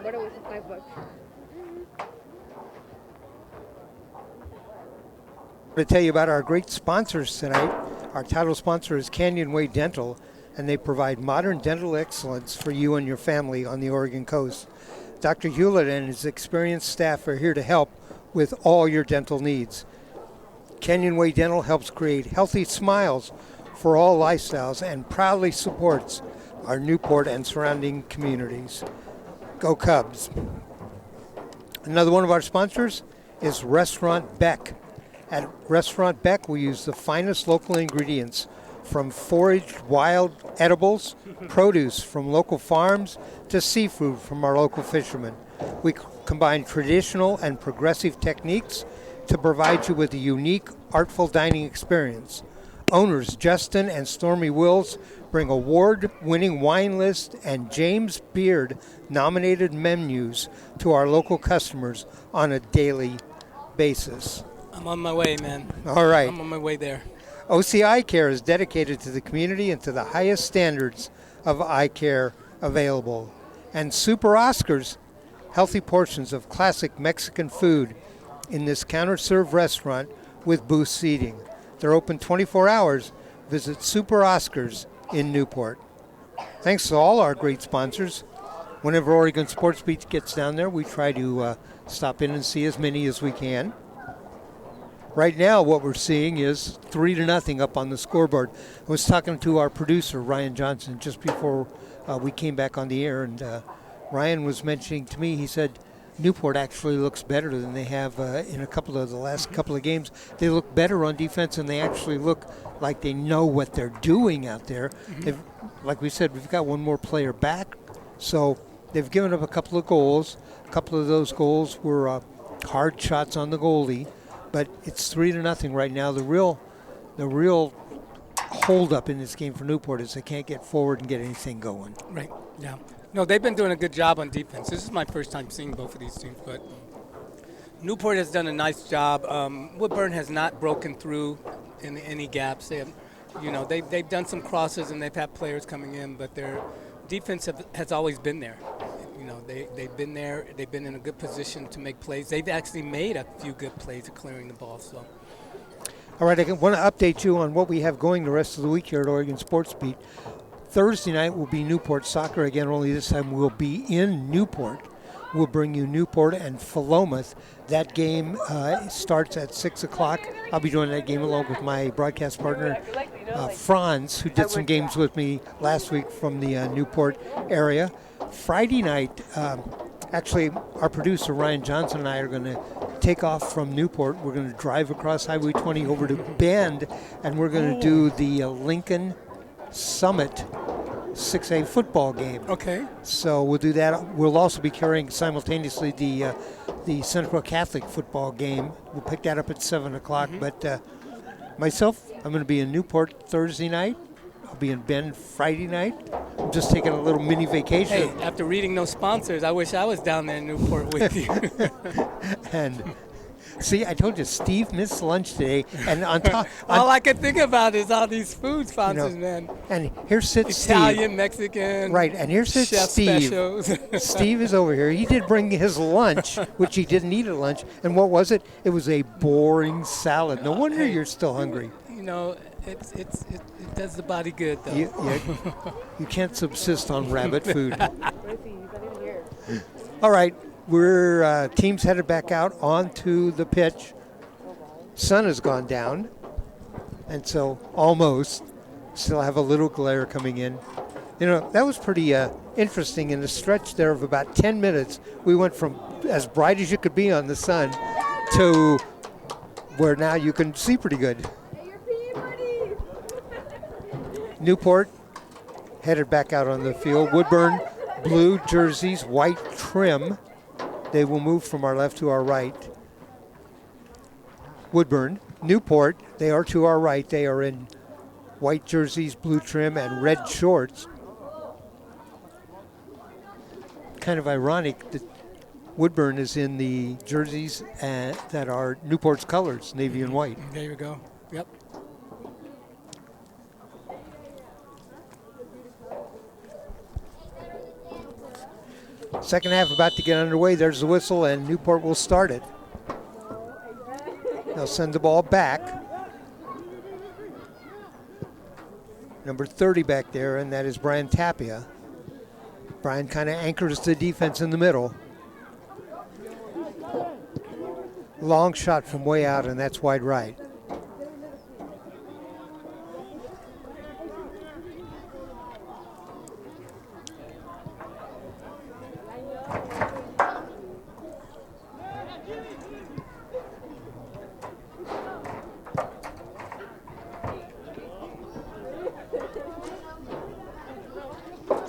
What are we for $5? to tell you about our great sponsors tonight. Our title sponsor is Canyon Way Dental, and they provide modern dental excellence for you and your family on the Oregon coast. Dr. Hewlett and his experienced staff are here to help with all your dental needs. Canyon Way Dental helps create healthy smiles for all lifestyles and proudly supports our Newport and surrounding communities. Go Cubs. Another one of our sponsors is Restaurant Beck. At Restaurant Beck, we use the finest local ingredients from foraged wild edibles, produce from local farms, to seafood from our local fishermen. We combine traditional and progressive techniques to provide you with a unique, artful dining experience. Owners Justin and Stormy Wills bring award-winning wine list and James Beard nominated menus to our local customers on a daily basis. I'm on my way, man. All right. I'm on my way there. OC Eye Care is dedicated to the community and to the highest standards of eye care available. And Super Oscars, healthy portions of classic Mexican food in this counter-serve restaurant with booth seating. They're open 24 hours. Visit Super Oscars in Newport. Thanks to all our great sponsors. Whenever Oregon Sports Beat gets down there, we try to stop in and see as many as we can. Right now, what we're seeing is 3-0 up on the scoreboard. I was talking to our producer, Ryan Johnson, just before we came back on the air, and Ryan was mentioning to me, he said, Newport actually looks better than they have in a couple of the last couple of games. They look better on defense, and they actually look like they know what they're doing out there. Like we said, we've got one more player back, so they've given up a couple of goals. A couple of those goals were hard shots on the goalie, but it's 3-0 right now. The real holdup in this game for Newport is they can't get forward and get anything going. Right, yeah. No, they've been doing a good job on defense. This is my first time seeing both of these teams, but Newport has done a nice job. Woodburn has not broken through in any gaps. They have, they've done some crosses and they've had players coming in, but their defense has always been there. They've been there. They've been in a good position to make plays. They've actually made a few good plays at clearing the ball. So. All right, I want to update you on what we have going the rest of the week here at Oregon Sports Beat. Thursday night will be Newport soccer again, only this time we'll be in Newport. We'll bring you Newport and Philomath. That game starts at 6 o'clock. I'll be doing that game along with my broadcast partner, Franz, who did some games with me last week from the Newport area. Friday night, actually, our producer, Ryan Johnson, and I are going to take off from Newport. We're going to drive across Highway 20 over to Bend, and we're going to do the Lincoln Summit 6A football game. Okay. So we'll do that. We'll also be carrying simultaneously the Central Catholic football game. We'll pick that up at 7 o'clock. But myself, I'm going to be in Newport Thursday night. I'll be in Bend Friday night. I'm just taking a little mini vacation. Hey, after reading those sponsors, I wish I was down there in Newport with you. And see, I told you, Steve missed lunch today. And on top, all I can think about is all these food sponsors, man. And here sits Italian, Steve. Mexican. Right, and here sits chef Steve. Specials. Steve is over here. He did bring his lunch, which he didn't eat at lunch. And what was it? It was a boring salad. No wonder you're still hungry. It does the body good, though. You can't subsist on rabbit food. All right. We're teams headed back out onto the pitch. Sun has gone down, and so almost still have a little glare coming in. That was pretty interesting. In a stretch there of about 10 minutes, we went from as bright as you could be on the sun to where now you can see pretty good. Newport headed back out on the field. Woodburn, blue jerseys, white trim. They will move from our left to our right. Woodburn, Newport, they are to our right. They are in white jerseys, blue trim, and red shorts. Kind of ironic that Woodburn is in the jerseys that are Newport's colors, navy and white. There you go. Yep. Second half about to get underway. There's the whistle, and Newport will start it. They'll send the ball back. Number 30 back there, and that is Brian Tapia. Brian kind of anchors the defense in the middle. Long shot from way out, and that's wide right.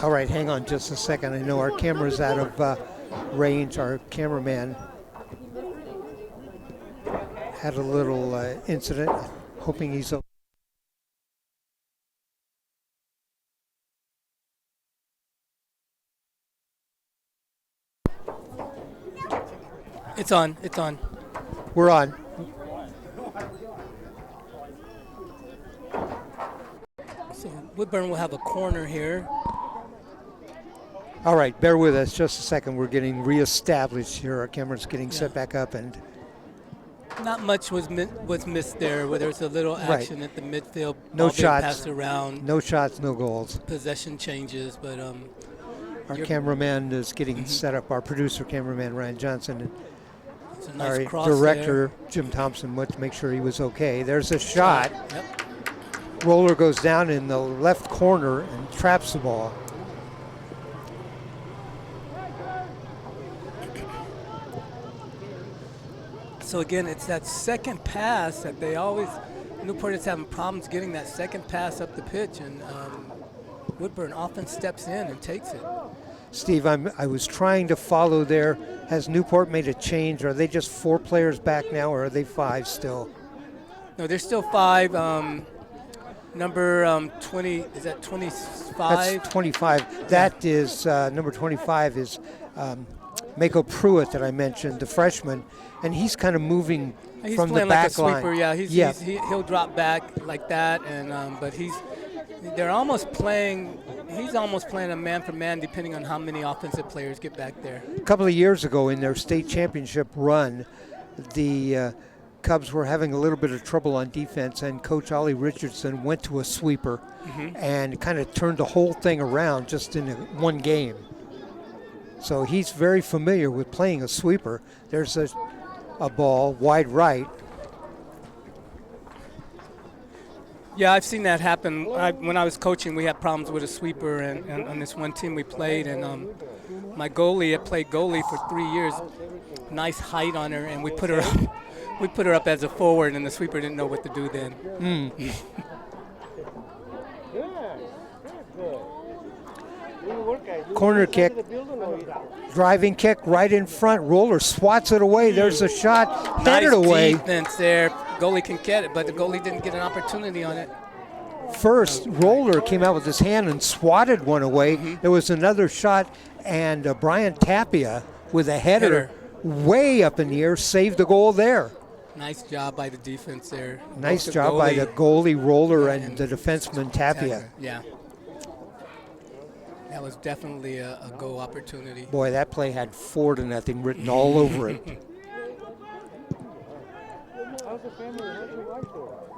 All right, hang on just a second. I know our camera's out of range. Our cameraman had a little incident. Hoping he's okay. It's on. It's on. We're on. So Woodburn will have a corner here. All right, bear with us just a second. We're getting reestablished here. Our camera's getting set back up, and Not much was missed there. Where there's a little action at the midfield. No ball being shots. passed around. no shots, no goals. Possession changes, but Our cameraman is getting set up. Our producer, cameraman Ryan Johnson, and it's a nice our cross director Jim Thompson went to make sure he was okay. There's a shot. there. Yep. Roller goes down in the left corner and traps the ball. So again, it's that second pass that they always, Newport is having problems getting that second pass up the pitch, and Woodburn often steps in and takes it. Steve, I was trying to follow there. Has Newport made a change? Are they just 4 players back now, or are they 5 still? No, there's still 5. Number 20, is that 25? That's 25. That is number 25 is Mako Pruitt that I mentioned, the freshman, and he's kind of moving He's from the playing like a back line. sweeper, yeah. He'll drop back like that, and but they're almost playing. He's almost playing a man for man, depending on how many offensive players get back there. A couple of years ago in their state championship run, the Cubs were having a little bit of trouble on defense, and Coach Ollie Richardson went to a sweeper and kind of turned the whole thing around just in one game. So he's very familiar with playing a sweeper. There's a ball wide right. Yeah, I've seen that happen. When I was coaching, we had problems with a sweeper, and on this one team we played, and my goalie had played goalie for 3 years. Nice height on her, and we put her up. We put her up as a forward, and the sweeper didn't know what to do then. Corner kick, driving kick right in front. Roller swats it away. There's a shot, headed away. Nice defense there. Goalie can get it, but the goalie didn't get an opportunity on it. First, Roller came out with his hand and swatted one away. There was another shot, and Brian Tapia with a header way up in the air saved the goal there. Nice job by the defense there. Nice Both job by the goalie, Roller, and and the defenseman Tapia. Yeah. That was definitely a goal opportunity. Boy, that play had 4-0 written all over it.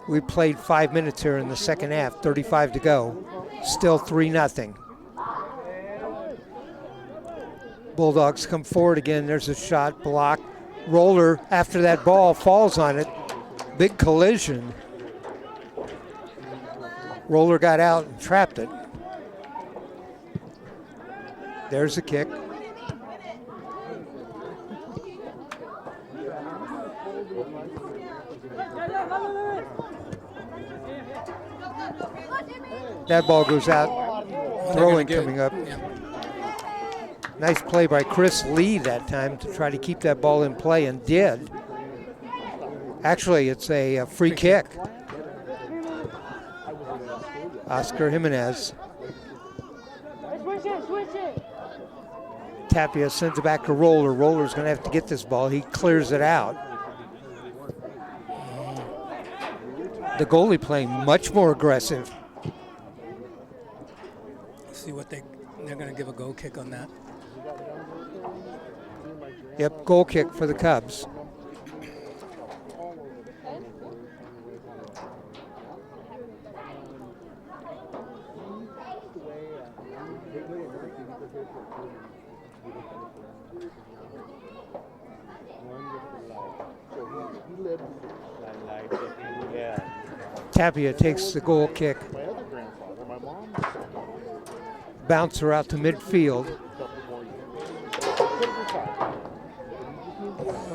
We played 5 minutes here in the second half, 35 to go. Still 3-0. Bulldogs come forward again. There's a shot blocked. Roller, after that ball, falls on it. Big collision. Roller got out and trapped it. There's a kick. That ball goes out. Throwing coming up. Yeah. Nice play by Chris Lee that time to try to keep that ball in play, and did. Actually, it's a free kick. Oscar Jimenez. Tapia sends it back to Roller. Roller's going to have to get this ball. He clears it out. The goalie playing much more aggressive. See what they're going to give a goal kick on that. Yep, goal kick for the Cubs. Tapia takes the goal kick. Bouncer out to midfield.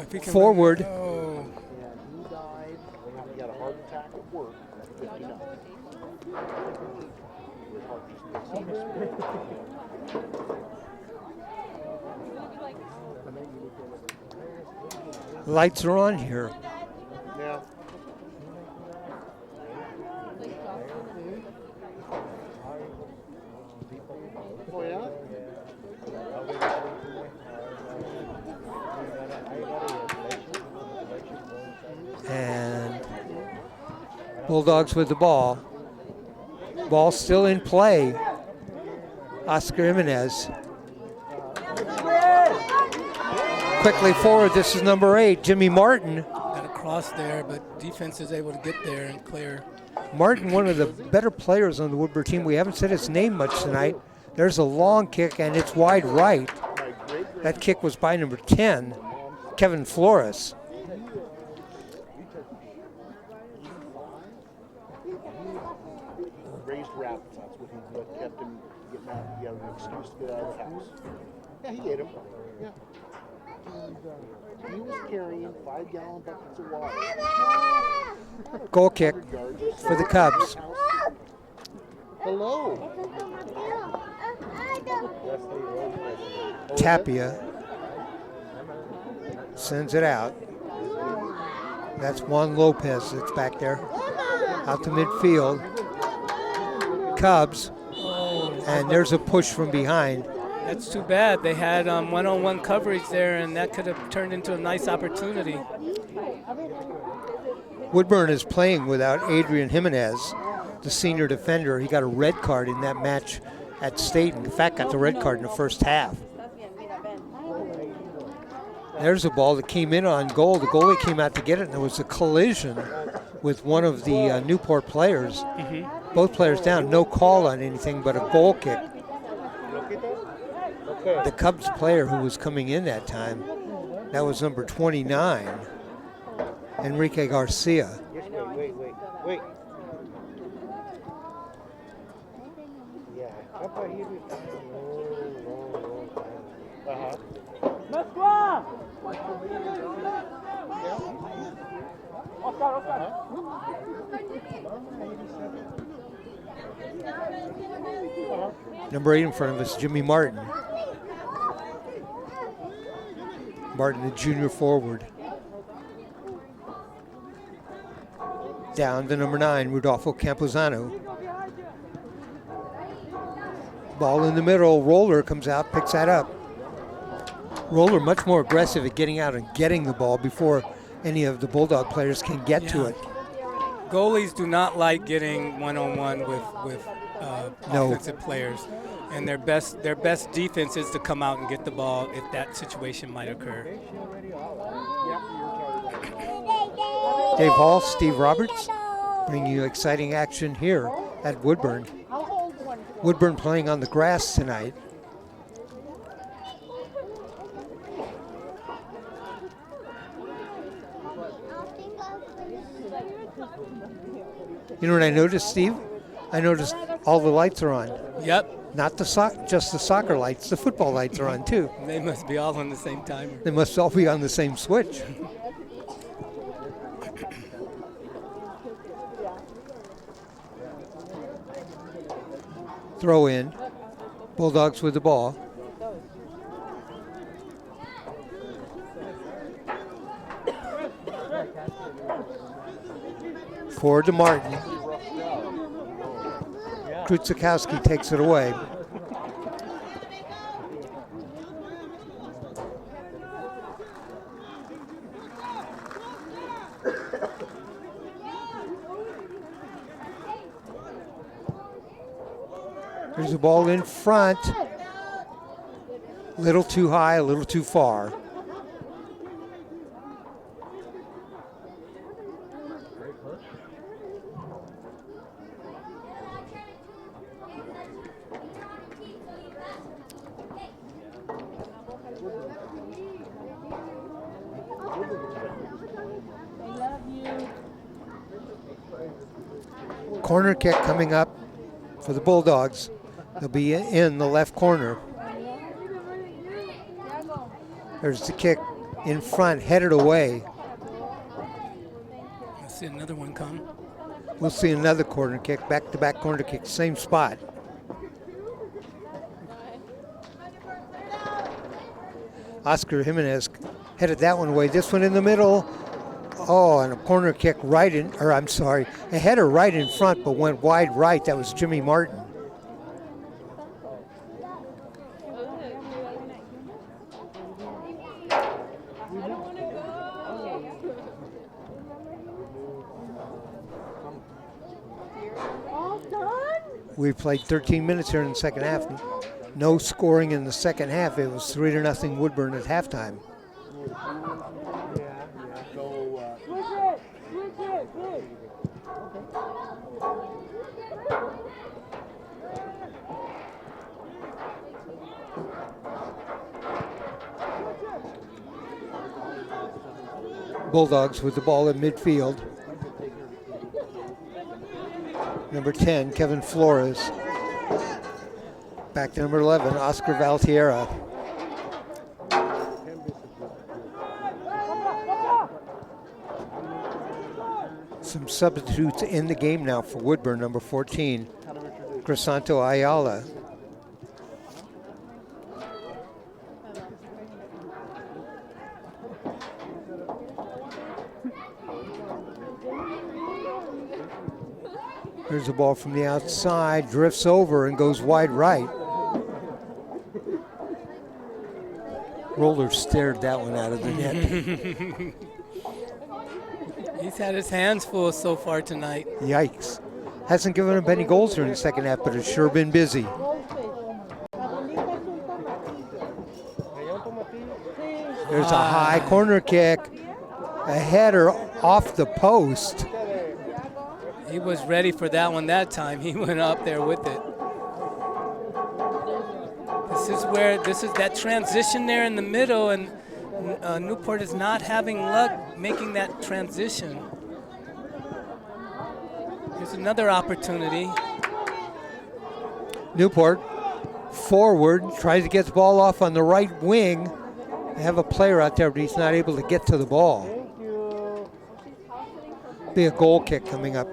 If he can Forward. Oh. Lights are on here. Yeah. Oh, yeah? And Bulldogs with the ball. Ball still in play. Oscar Jimenez. Quickly forward, this is number 8, Jimmy Martin. Got a cross there, but defense is able to get there and clear. Martin, one of the better players on the Woodburn team. We haven't said his name much tonight. There's a long kick, and it's wide right. That kick was by number 10, Kevin Flores. Raised rabbits, that's what kept him getting out. He had an excuse to get out of the house. Yeah, he ate him. Yeah. And, he was carrying 5-gallon buckets of water. Goal kick for the Cubs. Hello. Tapia sends it out. That's Juan Lopez that's back there. Out to midfield. Cubs. And there's a push from behind. That's too bad. They had one-on-one coverage there, and that could have turned into a nice opportunity. Woodburn is playing without Adrian Jimenez, the senior defender. He got a red card in that match at State. In fact, got the red card in the first half. There's a ball that came in on goal. The goalie came out to get it, and there was a collision with one of the Newport players. Both players down. No call on anything but a goal kick. The Cubs player who was coming in that time, that was number 29, Enrique Garcia. Wait. Yeah. Number 8 in front of us, Jimmy Martin. Martin, the junior forward. Down to number 9, Rodolfo Camposano. Ball in the middle, Roller comes out, picks that up. Roller much more aggressive at getting out and getting the ball before any of the Bulldog players can get to it. Goalies do not like getting one-on-one with offensive players, and their best defense is to come out and get the ball if that situation might occur. Dave Hall, Steve Roberts, bringing you exciting action here at Woodburn. Woodburn playing on the grass tonight. You know what I noticed, Steve? I noticed all the lights are on. Yep. Not just the soccer lights, the football lights are on too. They must be all on the same timer. They must all be on the same switch. Throw in. Bulldogs with the ball. Forward to Martin. Krutzikowski takes it away. There's a ball in front. A little too high, a little too far. Corner kick coming up for the Bulldogs. They'll be in the left corner. There's the kick in front, headed away. Let's see another one come. We'll see another corner kick, back-to-back corner kick, same spot. Oscar Jimenez headed that one away. This one in the middle. Oh, and a corner kick right in, or I'm sorry, a header right in front, but went wide right. That was Jimmy Martin. We played 13 minutes here in the second half. No scoring in the second half. It was 3-0 Woodburn at halftime. Bulldogs with the ball in midfield. Number 10, Kevin Flores. Back to number 11, Oscar Valtierra. Some substitutes in the game now for Woodburn. Number 14, Crisanto Ayala. Here's the ball from the outside, drifts over and goes wide right. Roller stared that one out of the net. He's had his hands full so far tonight. Yikes. Hasn't given up any goals here in the second half, but it's sure been busy. There's a high corner kick, a header off the post. He was ready for that one that time. He went up there with it. This is that transition there in the middle, and Newport is not having luck making that transition. Here's another opportunity. Newport forward, tries to get the ball off on the right wing. They have a player out there, but he's not able to get to the ball. Be a goal kick coming up.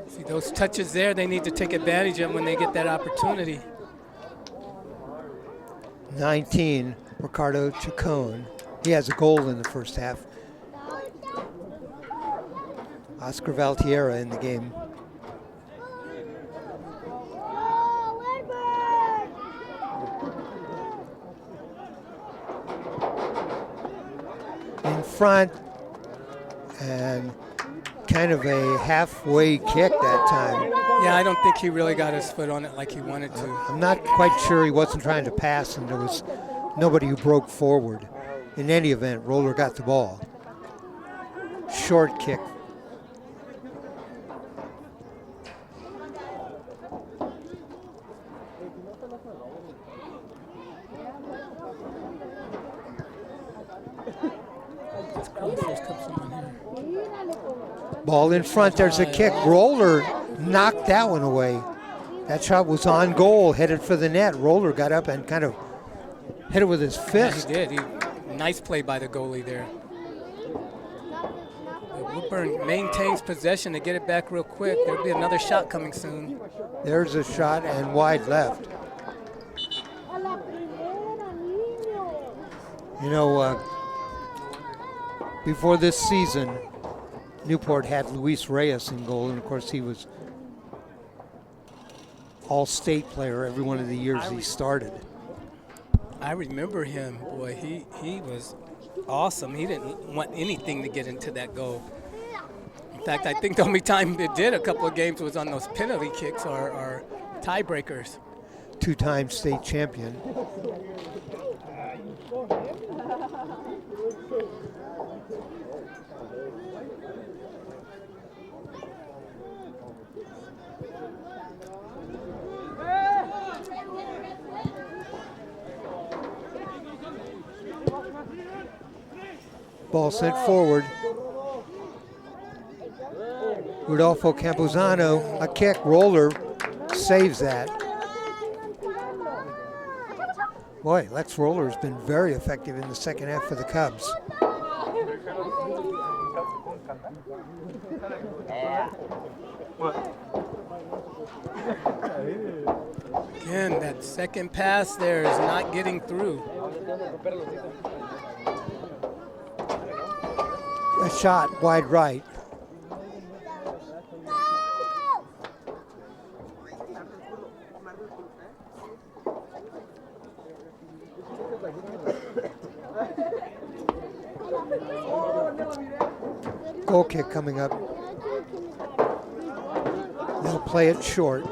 See those touches there, they need to take advantage of when they get that opportunity. 19, Ricardo Chacon. He has a goal in the first half. Oscar Valtierra in the game. In front, and kind of a halfway kick that time. Yeah, I don't think he really got his foot on it like he wanted to. I'm not quite sure he wasn't trying to pass, and there was nobody who broke forward. In any event, Roller got the ball. Short kick. Ball in front, there's a kick. Roller knocked that one away. That shot was on goal, headed for the net. Roller got up and kind of hit it with his fist. Yeah, he did. Nice play by the goalie there. Woodburn maintains possession to get it back real quick. There'll be another shot coming soon. There's a shot and wide left. You know, before this season, Newport had Luis Reyes in goal, and of course he was all-state player every one of the years he started. I remember him. Boy, he was awesome. He didn't want anything to get into that goal. In fact, I think the only time it did a couple of games was on those penalty kicks or tiebreakers. Two-time state champion. Ball sent forward. Rodolfo Campuzano, a kick, roller, saves that. Boy, Lex Roller has been very effective in the second half for the Cubs. Again, that second pass there is not getting through. A shot wide right. Goal kick coming up. They'll play it short.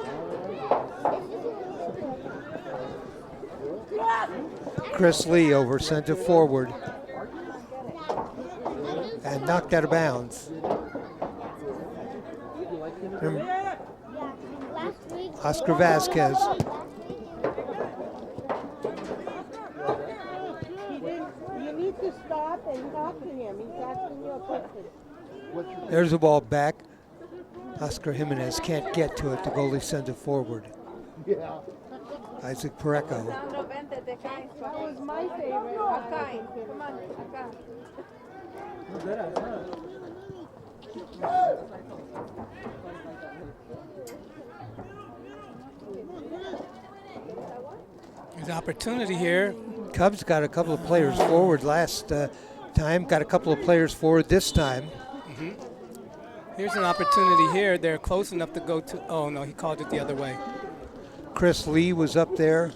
Chris Lee over center forward and knocked out of bounds. Oscar Vasquez. You need to stop and talk to him. He's asking you a question. There's the ball back. Oscar Jimenez can't get to it. The goalie sends it forward. Yeah. Isaac Pareco. That was my favorite. Come on, acá. There's opportunity here. Cubs got a couple of players forward last time. Got a couple of players forward this time. Here's an opportunity here. They're close enough to go to. Oh no, he called it the other way. Chris Lee was up there.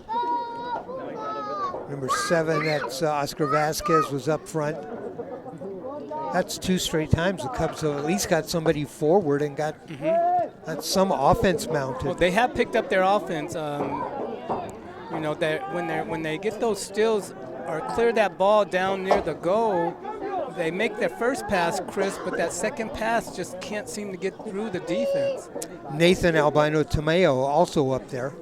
Number 7, that's Oscar Vasquez, was up front. That's 2 straight times the Cubs have at least got somebody forward and got some offense mounted. Well, they have picked up their offense. You know that when they get those steals or clear that ball down near the goal, they make their first pass crisp, but that second pass just can't seem to get through the defense. Nathan Albino Tomeo also up there.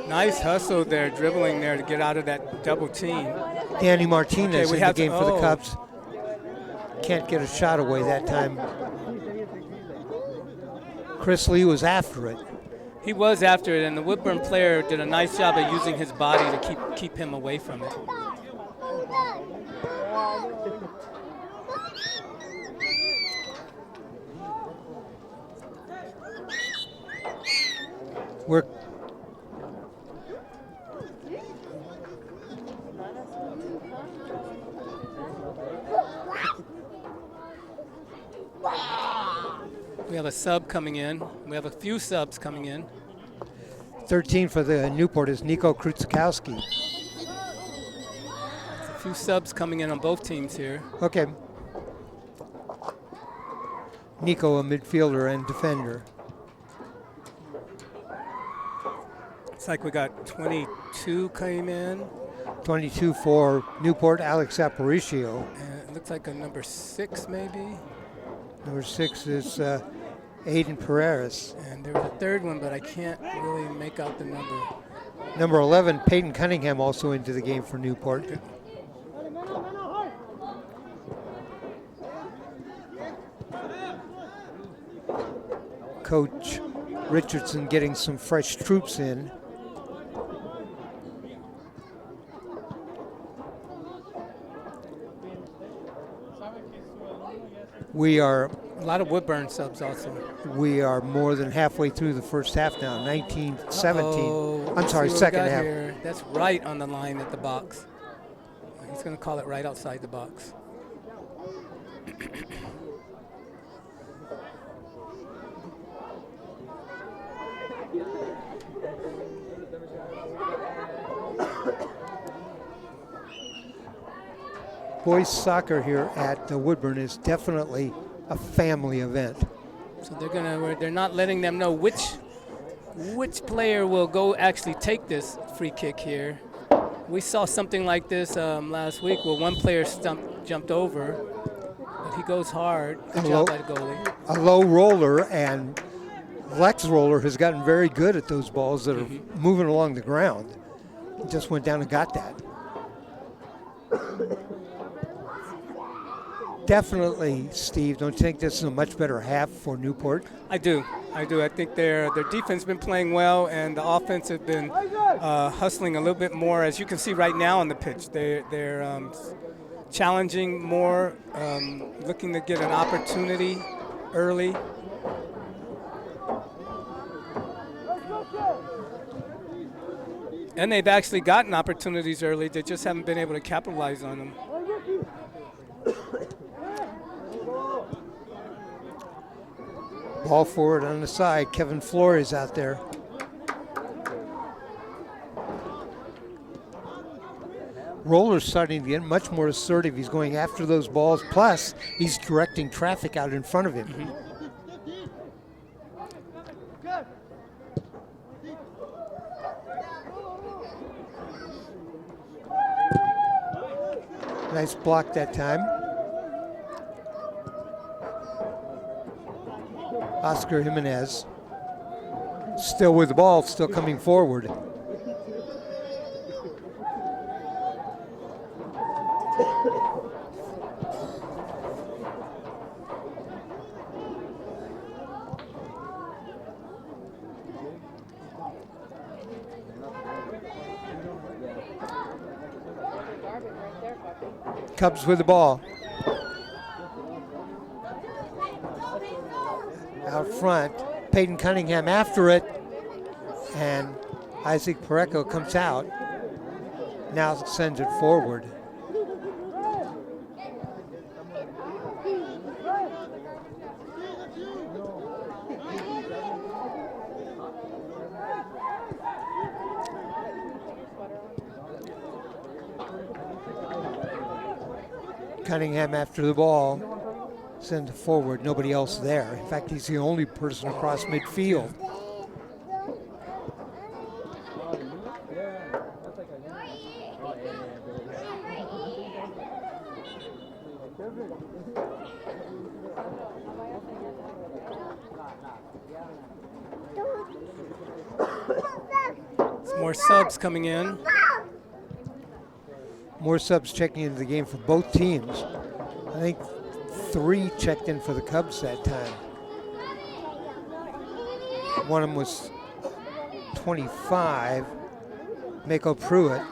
Nice hustle there, dribbling there to get out of that double team. Danny Martinez Okay, in the game for the Cubs. Can't get a shot away that time. Chris Lee was after it. He was after it, and the Woodburn player did a nice job of using his body to keep him away from it. We have a sub coming in. We have a few subs coming in. 13 for the Newport is Nico Krutzikowski. A few subs coming in on both teams here. Okay. Nico, a midfielder and defender. It's like we got 22 came in. 22 for Newport, Alex Aparicio. And it looks like a number 6 maybe. Number 6 is Aiden Pereira. And there was a third one, but I can't really make out the number. Number 11, Peyton Cunningham, also into the game for Newport. Coach Richardson getting some fresh troops in. We are a lot of Woodburn subs also. We are more than halfway through the first half now, 19-17. I'm sorry, see what we second got half. here. That's right on the line at the box. He's going to call it right outside the box. Boys soccer here at Woodburn is definitely a family event. So they're not letting them know which player will go actually take this free kick here. We saw something like this last week where one player jumped over, but he goes hard. Good job by the goalie. A low roller, and Lex Roller has gotten very good at those balls that are moving along the ground. He just went down and got that. Definitely, Steve, don't you think this is a much better half for Newport? I do. I think their defense has been playing well, and the offense has been hustling a little bit more. As you can see right now on the pitch, they're challenging more, looking to get an opportunity early. And they've actually gotten opportunities early. They just haven't been able to capitalize on them. Ball forward on the side. Kevin Flores out there. Roller's starting to get much more assertive. He's going after those balls. Plus, he's directing traffic out in front of him. Nice block that time. Oscar Jimenez still with the ball, still coming forward. Cubs with the ball. Out front, Peyton Cunningham after it, and Isaac Pareco comes out. Now sends it forward. Cunningham after the ball, sends it forward, nobody else there. In fact, he's the only person across midfield. Some more subs coming in. More subs checking into the game for both teams. I think 3 checked in for the Cubs that time. One of them was 25, Mako Pruitt.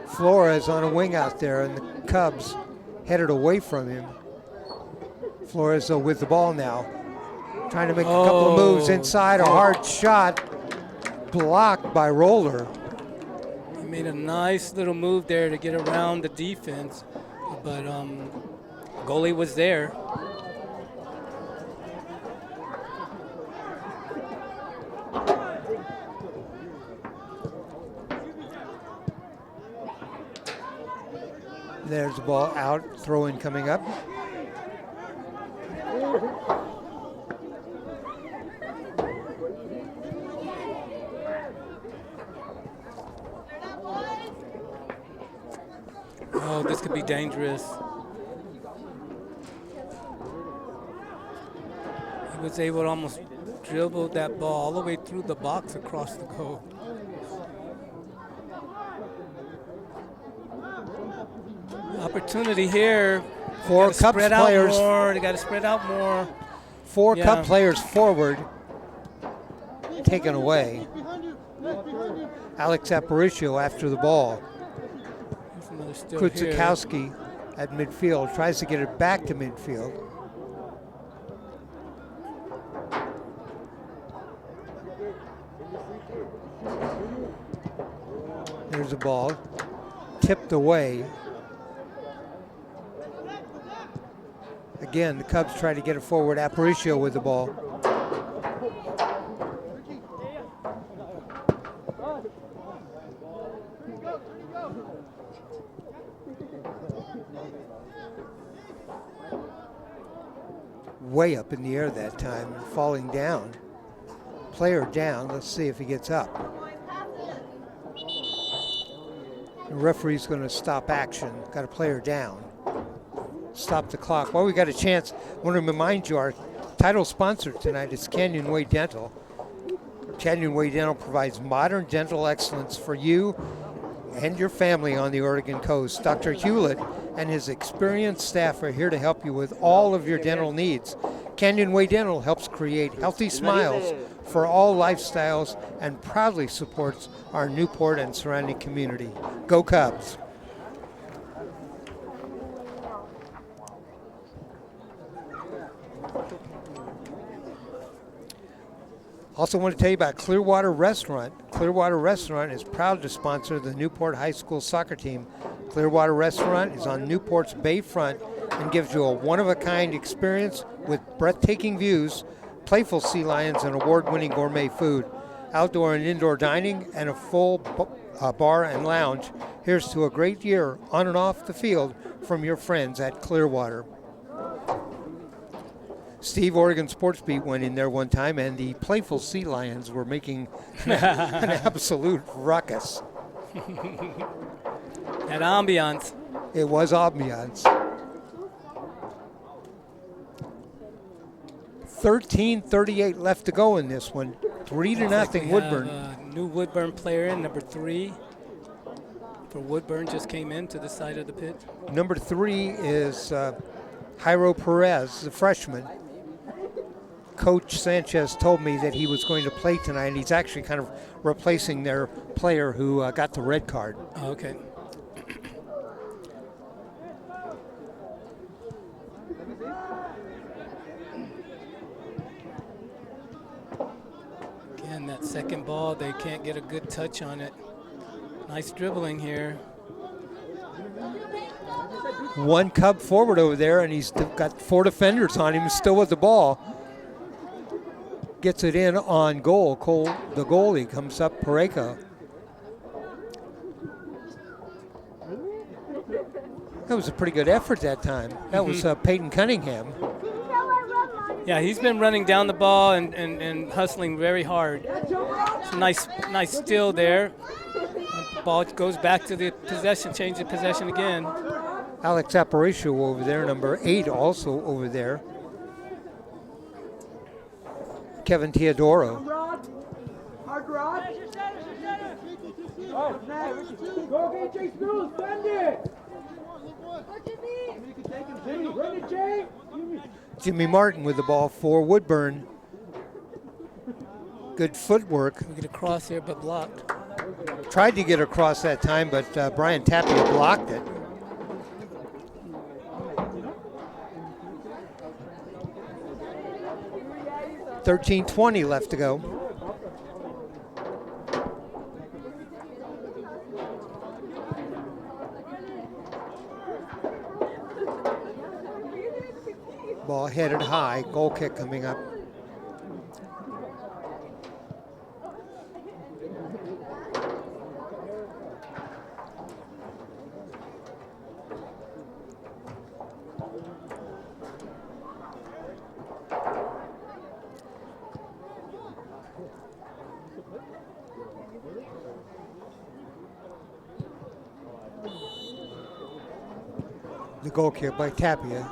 Flores on a wing out there, and the Cubs headed away from him. Flores, though, with the ball now. Trying to make a couple of moves inside, a hard shot. Blocked by Roller. He made a nice little move there to get around the defense, but goalie was there. There's the ball out, throw-in coming up. Oh, this could be dangerous. He was able to almost dribble that ball all the way through the box across the goal. Opportunity here. 4 Cubs players. They got to spread out more. 4 Cub players forward, taken away. Alex Aparicio after the ball. Kutzikowski at midfield, tries to get it back to midfield. There's the ball, tipped away. Again, the Cubs try to get it forward. Aparicio with the ball. Way up in the air that time, falling down. Player down, let's see if he gets up. The referee's gonna stop action, got a player down. stop the clock. While we got a chance, I want to remind you our title sponsor tonight is Canyon Way Dental. Canyon Way Dental provides modern dental excellence for you and your family on the Oregon coast. Dr. Hewlett and his experienced staff are here to help you with all of your dental needs. Canyon Way Dental helps create healthy smiles for all lifestyles and proudly supports our Newport and surrounding community. Go Cubs! Also want to tell you about Clearwater Restaurant. Clearwater Restaurant is proud to sponsor the Newport High School soccer team. Clearwater Restaurant is on Newport's bayfront and gives you a one-of-a-kind experience with breathtaking views, playful sea lions, and award-winning gourmet food. Outdoor and indoor dining and a full bar and lounge. Here's to a great year on and off the field from your friends at Clearwater. Steve, Oregon Sports Beat, went in there one time, and the playful sea lions were making an absolute ruckus. That ambiance. It was ambiance. 13:38 left to go in this one. 3-0 Woodburn. New Woodburn player in number 3 for Woodburn just came in to the side of the pitch. Number 3 is Jairo Perez, the freshman. Coach Sanchez told me that he was going to play tonight. He's actually kind of replacing their player who got the red card. Oh, okay. Again, that second ball, they can't get a good touch on it. Nice dribbling here. One Cub forward over there, and he's got 4 defenders on him, still with the ball. Gets it in on goal. Cole, the goalie, comes up, Pareka. That was a pretty good effort that time. That was Peyton Cunningham. Yeah, he's been running down the ball and hustling very hard. It's a nice steal there. The ball goes back to the possession, change the possession again. Alex Aparicio over there, number 8 also over there. Kevin Teodoro. Hard rod. Go get Chase Mills, send it. Run it, Jay. Jimmy Martin with the ball for Woodburn. Good footwork. We get a cross here, but blocked. Tried to get across that time, but Brian Tapia blocked it. $13:20 left to go. Ball headed high, goal kick coming up. The goal kick by Tapia.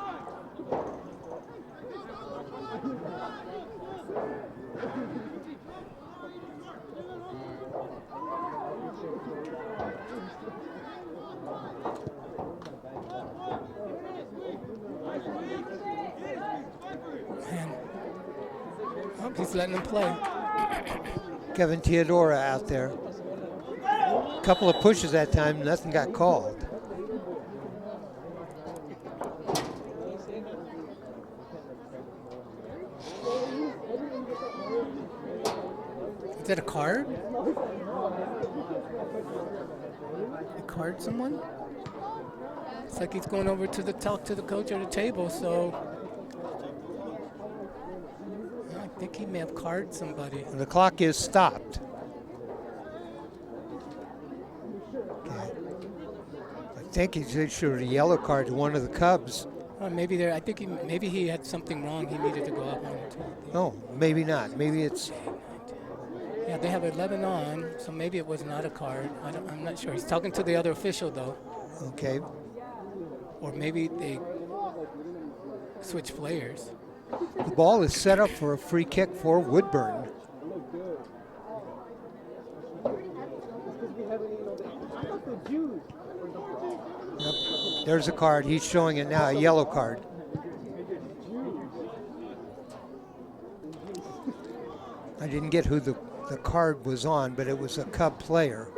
Oh, he's letting him play. Kevin Teodoro out there. Couple of pushes that time, nothing got called. Is that a card? A card someone? It's like he's going over to talk to the coach at the table, so I think he may have carded somebody. The clock is stopped. Okay. I think he issued a yellow card to one of the Cubs. Maybe there. I think maybe he had something wrong. He needed to go out on it. No, maybe not. Maybe it's. Yeah, they have 11 on, so maybe it was not a card. I'm not sure. He's talking to the other official though. Okay. Or maybe they switch players. The ball is set up for a free kick for Woodburn. Yep. There's a card. He's showing it now, a yellow card. I didn't get who the card was on, but it was a Cub player.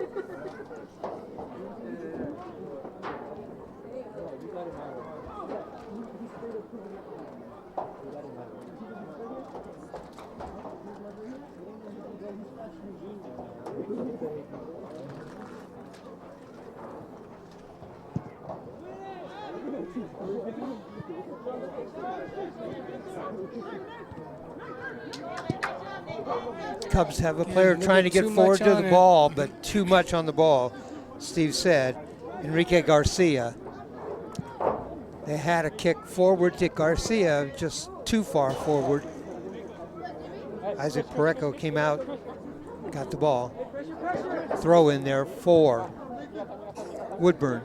Cubs have a player trying to get forward to the ball, but too much on the ball, Steve said. Enrique Garcia. They had a kick forward to Garcia, just too far forward. Isaac Pareco came out, got the ball. Throw in there for Woodburn.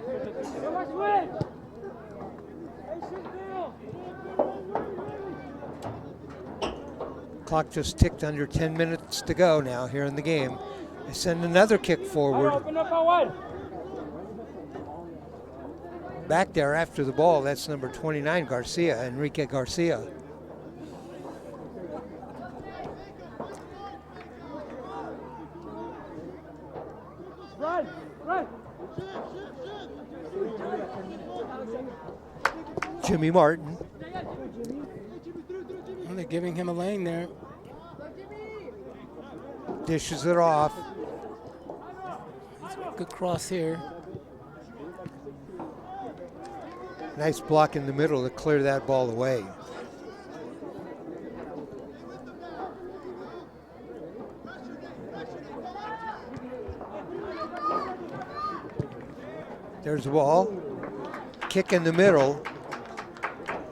Clock just ticked under 10 minutes to go now here in the game. They send another kick forward. Back there after the ball, that's number 29, Garcia, Enrique Garcia. Run! Run! Jimmy Martin. Well, they're giving him a lane there. Dishes it off. Good cross here. Nice block in the middle to clear that ball away. There's the ball. Kick in the middle.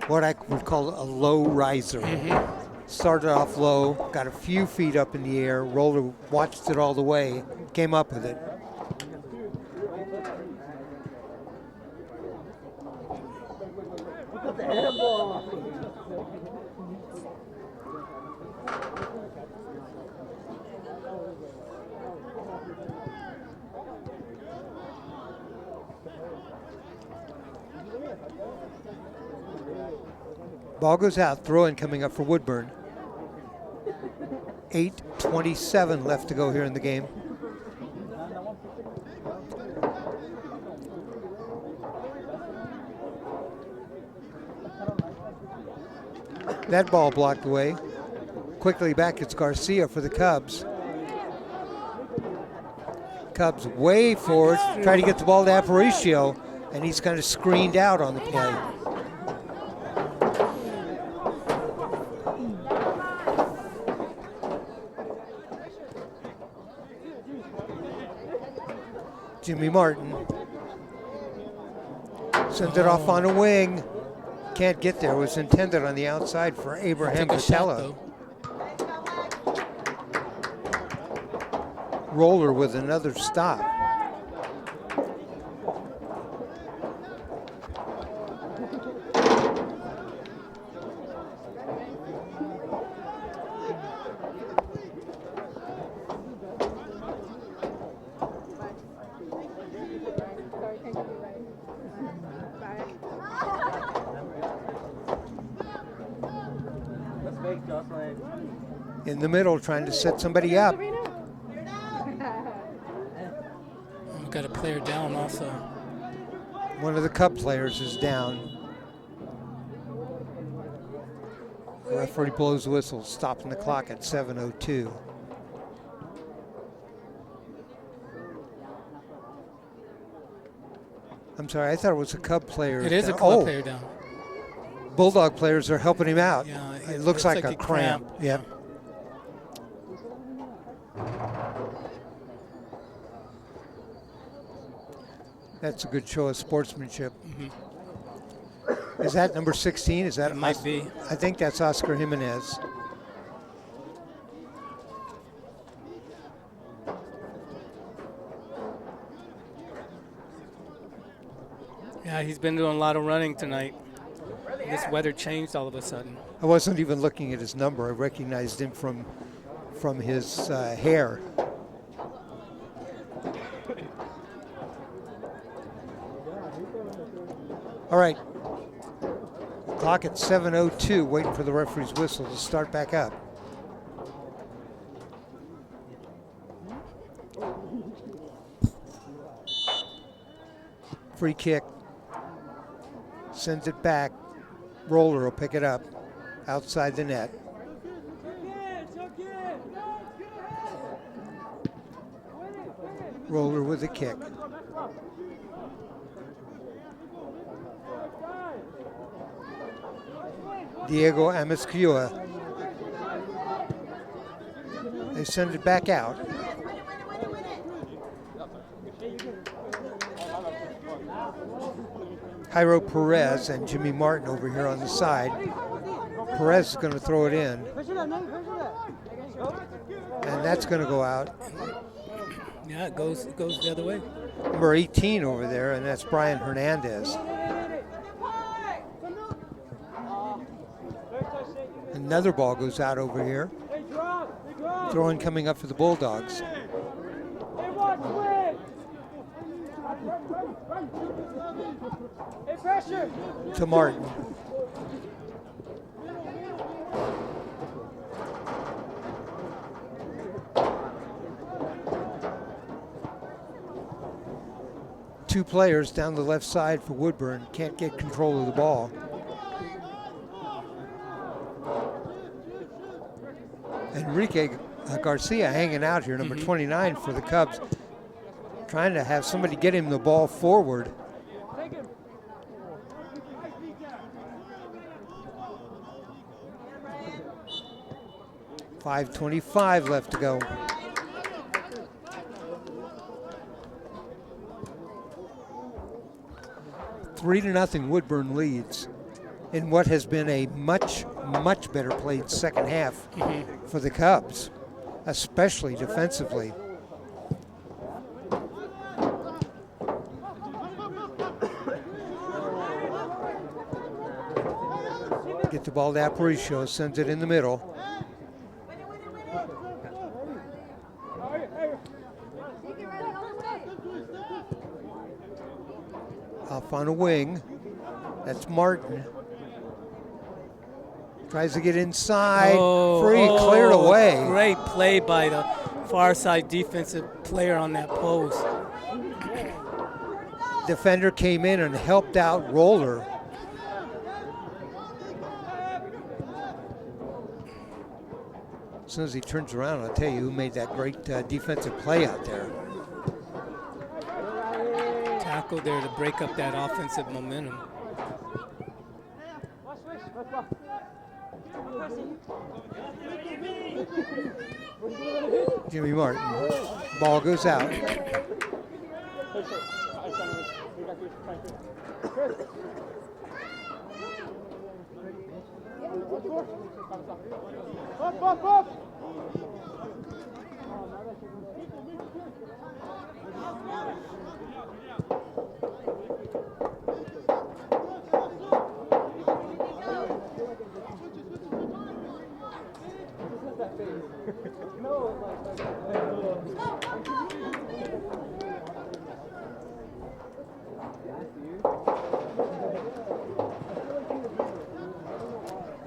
What I would call a low riser. Started off low, got a few feet up in the air, roller watched it all the way, came up with it. Ball goes out, throw in coming up for Woodburn. 8:27 left to go here in the game. That ball blocked away. Quickly back, it's Garcia for the Cubs. Cubs way forward, try to get the ball to Aparicio, and he's kind of screened out on the play. Jimmy Martin sends it off on a wing. Can't get there. It was intended on the outside for Abraham Patella. Roller with another stop. In the middle, trying to set somebody up. We've got a player down also. One of the Cub players is down. The referee blows the whistle, stopping the clock at 7:02. I'm sorry, I thought it was a Cub player. It is down. a Cub player down. Bulldog players are helping him out. Yeah, it looks like a cramp. Yep. That's a good show of sportsmanship. Is that number 16? Is that it might be? I think that's Oscar Jimenez. Yeah, he's been doing a lot of running tonight. This weather changed all of a sudden. I wasn't even looking at his number. I recognized him from his hair. All right. Clock at 7:02, waiting for the referee's whistle to start back up. Free kick. Sends it back. Roller will pick it up outside the net. Roller with a kick. Diego Amascua. They send it back out. Jairo Perez and Jimmy Martin over here on the side. Perez is going to throw it in. And that's going to go out. Yeah, it goes the other way. Number 18 over there, and that's Brian Hernandez. Another ball goes out over here. Throwing coming up for the Bulldogs. To Martin. Two players down the left side for Woodburn can't get control of the ball. Enrique Garcia hanging out here, number 29 for the Cubs, trying to have somebody get him the ball forward. .525 left to go. Three to nothing, Woodburn leads in what has been a much better played second half for the Cubs, especially defensively. Get the ball to Aparicio, sends it in the middle. Off on a wing. That's Martin. Tries to get inside. Free, cleared away. Great play by the far side defensive player on that post. Defender came in and helped out Roller. As soon as he turns around, I'll tell you who made that great defensive play out there. Tackle there to break up that offensive momentum. Jimmy Martin. Ball goes out.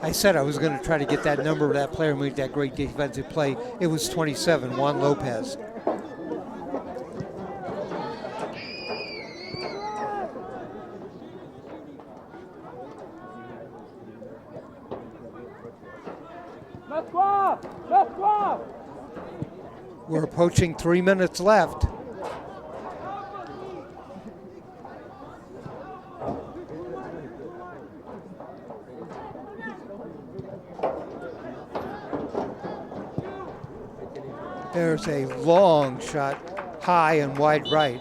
I said I was going to try to get that number of that player who made that great defensive play. It was 27, Juan Lopez. We're approaching 3 minutes left. There's a long shot, high and wide right.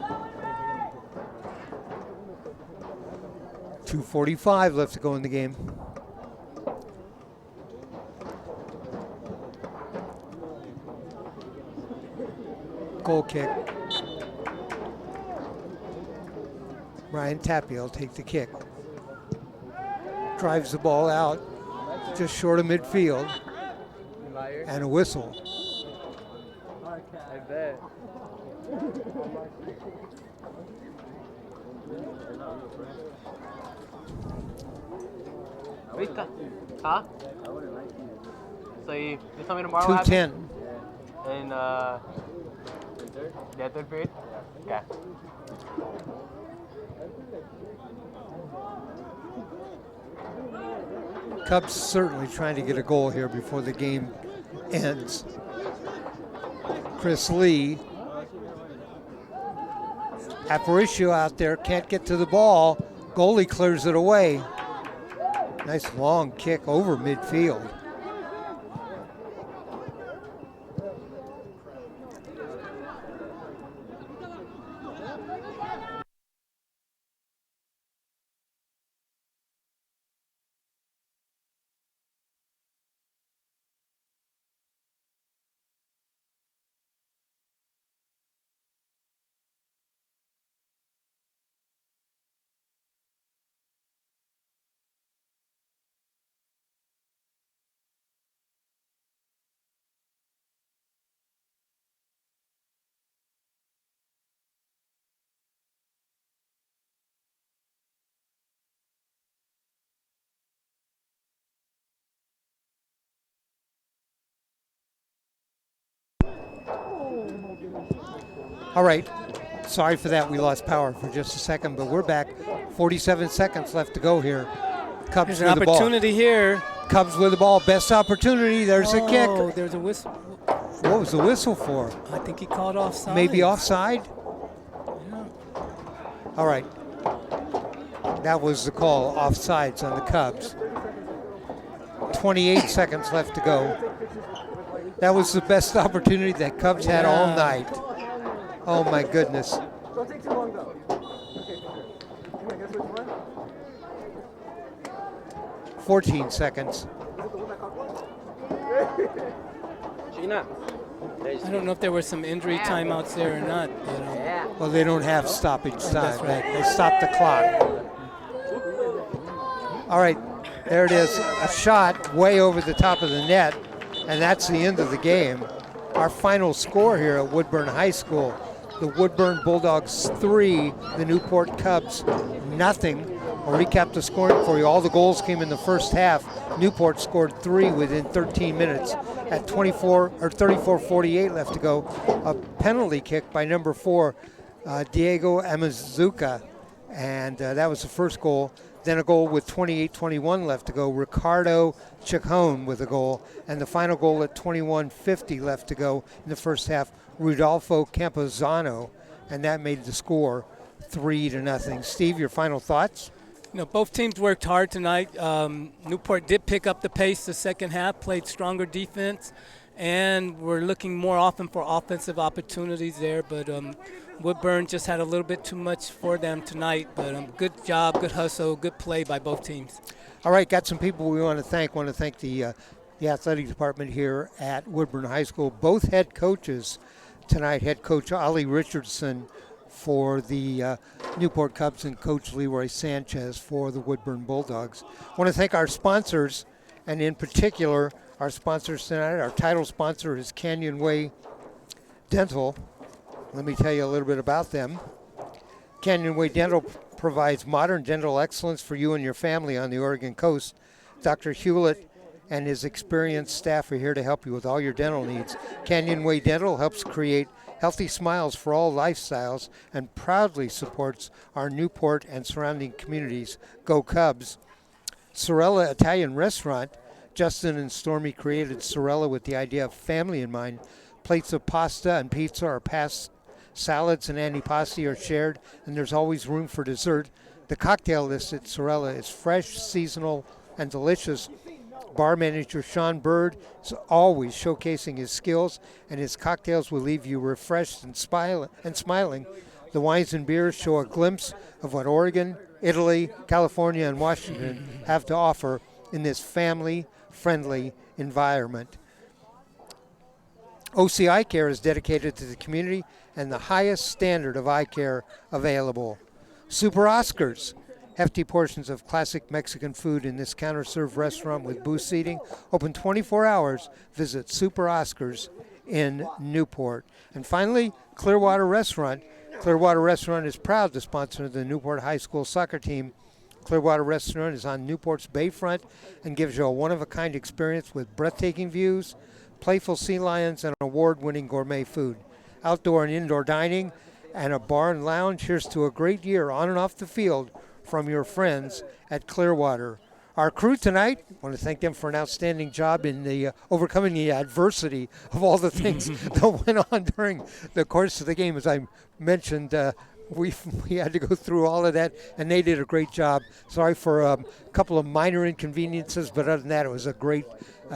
2:45 left to go in the game. Goal kick. Ryan Tapia will take the kick. drives the ball out just short of midfield, and a whistle. I bet. Vista? Huh? So you tell me tomorrow what happened? 2:10. In yeah, third period? Yeah. Cubs certainly trying to get a goal here before the game ends. Chris Lee. Aparicio out there, can't get to the ball. Goalie clears it away. Nice long kick over midfield. All right, sorry for that. We lost power for just a second, but we're back. 47 seconds left to go here. Cubs There's with an the ball. opportunity here. Cubs with the ball. Best opportunity. There's a Oh, kick. there's a whistle. What was the whistle for? I think he called offside. Maybe offside? All right. That was the call, offsides on the Cubs. 28 seconds left to go. That was the best opportunity that Cubs had all night. Oh my goodness. Don't take too long though. Okay, Can I guess which one? 14 seconds. Gina. I don't know if there were some injury timeouts there or not. But, Well, they don't have stoppage time. That's right. They stopped the clock. All right, there it is. A shot way over the top of the net, and that's the end of the game. Our final score here at Woodburn High School, the Woodburn Bulldogs 3, the Newport Cubs nothing. I'll recap the scoring for you. All the goals came in the first half. Newport scored 3 within 13 minutes. At 34:48 left to go, a penalty kick by number 4, Diego Amazuka, and that was the first goal. Then a goal with 28:21 left to go, Ricardo Chacon with a goal, and the final goal at 21:50 left to go in the first half, Rudolfo Campuzano, and that made the score 3-0. Steve, your final thoughts? you know, both teams worked hard tonight. Newport did pick up the pace the second half, played stronger defense, and we're looking more often for offensive opportunities there. But Woodburn just had a little bit too much for them tonight. But good job, good hustle, good play by both teams. All right, got some people we want to thank. Want to thank the athletic department here at Woodburn High School. Both head coaches tonight, head coach Ollie Richardson for the Newport Cubs and Coach Leroy Sanchez for the Woodburn Bulldogs. Want to thank our sponsors, and in particular, our sponsors tonight. Our title sponsor is Canyon Way Dental. Let me tell you a little bit about them. Canyon Way Dental provides modern dental excellence for you and your family on the Oregon coast. Dr. Hewlett and his experienced staff are here to help you with all your dental needs. Canyon Way Dental helps create healthy smiles for all lifestyles and proudly supports our Newport and surrounding communities. Go Cubs. Sorella Italian Restaurant. Justin and Stormy created Sorella with the idea of family in mind. Plates of pasta and pizza are passed. Salads and antipasti are shared, and there's always room for dessert. The cocktail list at Sorella is fresh, seasonal, and delicious. Bar manager Sean Bird is always showcasing his skills, and his cocktails will leave you refreshed and smiling. The wines and beers show a glimpse of what Oregon, Italy, California, and Washington have to offer in this family-friendly environment. OC Eye Care is dedicated to the community and the highest standard of eye care available. Super Oscars. Hefty portions of classic Mexican food in this counter-serve restaurant with booth seating. Open 24 hours. Visit Super Oscars in Newport. And finally, Clearwater Restaurant. Clearwater Restaurant is proud to sponsor the Newport High School soccer team. Clearwater Restaurant is on Newport's bayfront and gives you a one-of-a-kind experience with breathtaking views, playful sea lions, and award-winning gourmet food. Outdoor and indoor dining and a bar and lounge. Here's to a great year on and off the field from your friends at Clearwater. Our crew tonight, I want to thank them for an outstanding job in the overcoming the adversity of all the things that went on during the course of the game. As I mentioned, we had to go through all of that, and they did a great job. Sorry for a couple of minor inconveniences, but other than that, it was a great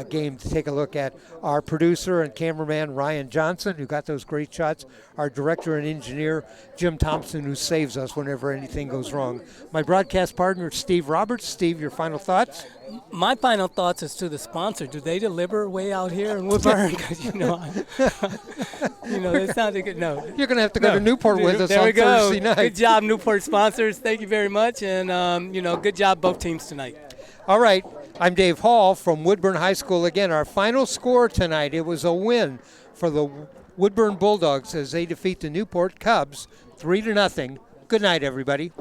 game to take a look at. Our producer and cameraman, Ryan Johnson, who got those great shots. Our director and engineer, Jim Thompson, who saves us whenever anything goes wrong. My broadcast partner, Steve Roberts. Steve, your final thoughts? My final thoughts is to the sponsor. Do they deliver way out here in Woodburn? 'Cause, they sounded good. No. You're going to have to go to Newport with us there on we go. Thursday night. Good job, Newport sponsors. Thank you very much. And, good job, both teams tonight. All right. I'm Dave Hall from Woodburn High School. Again, our final score tonight, it was a win for the Woodburn Bulldogs as they defeat the Newport Cubs 3-0. Good night, everybody.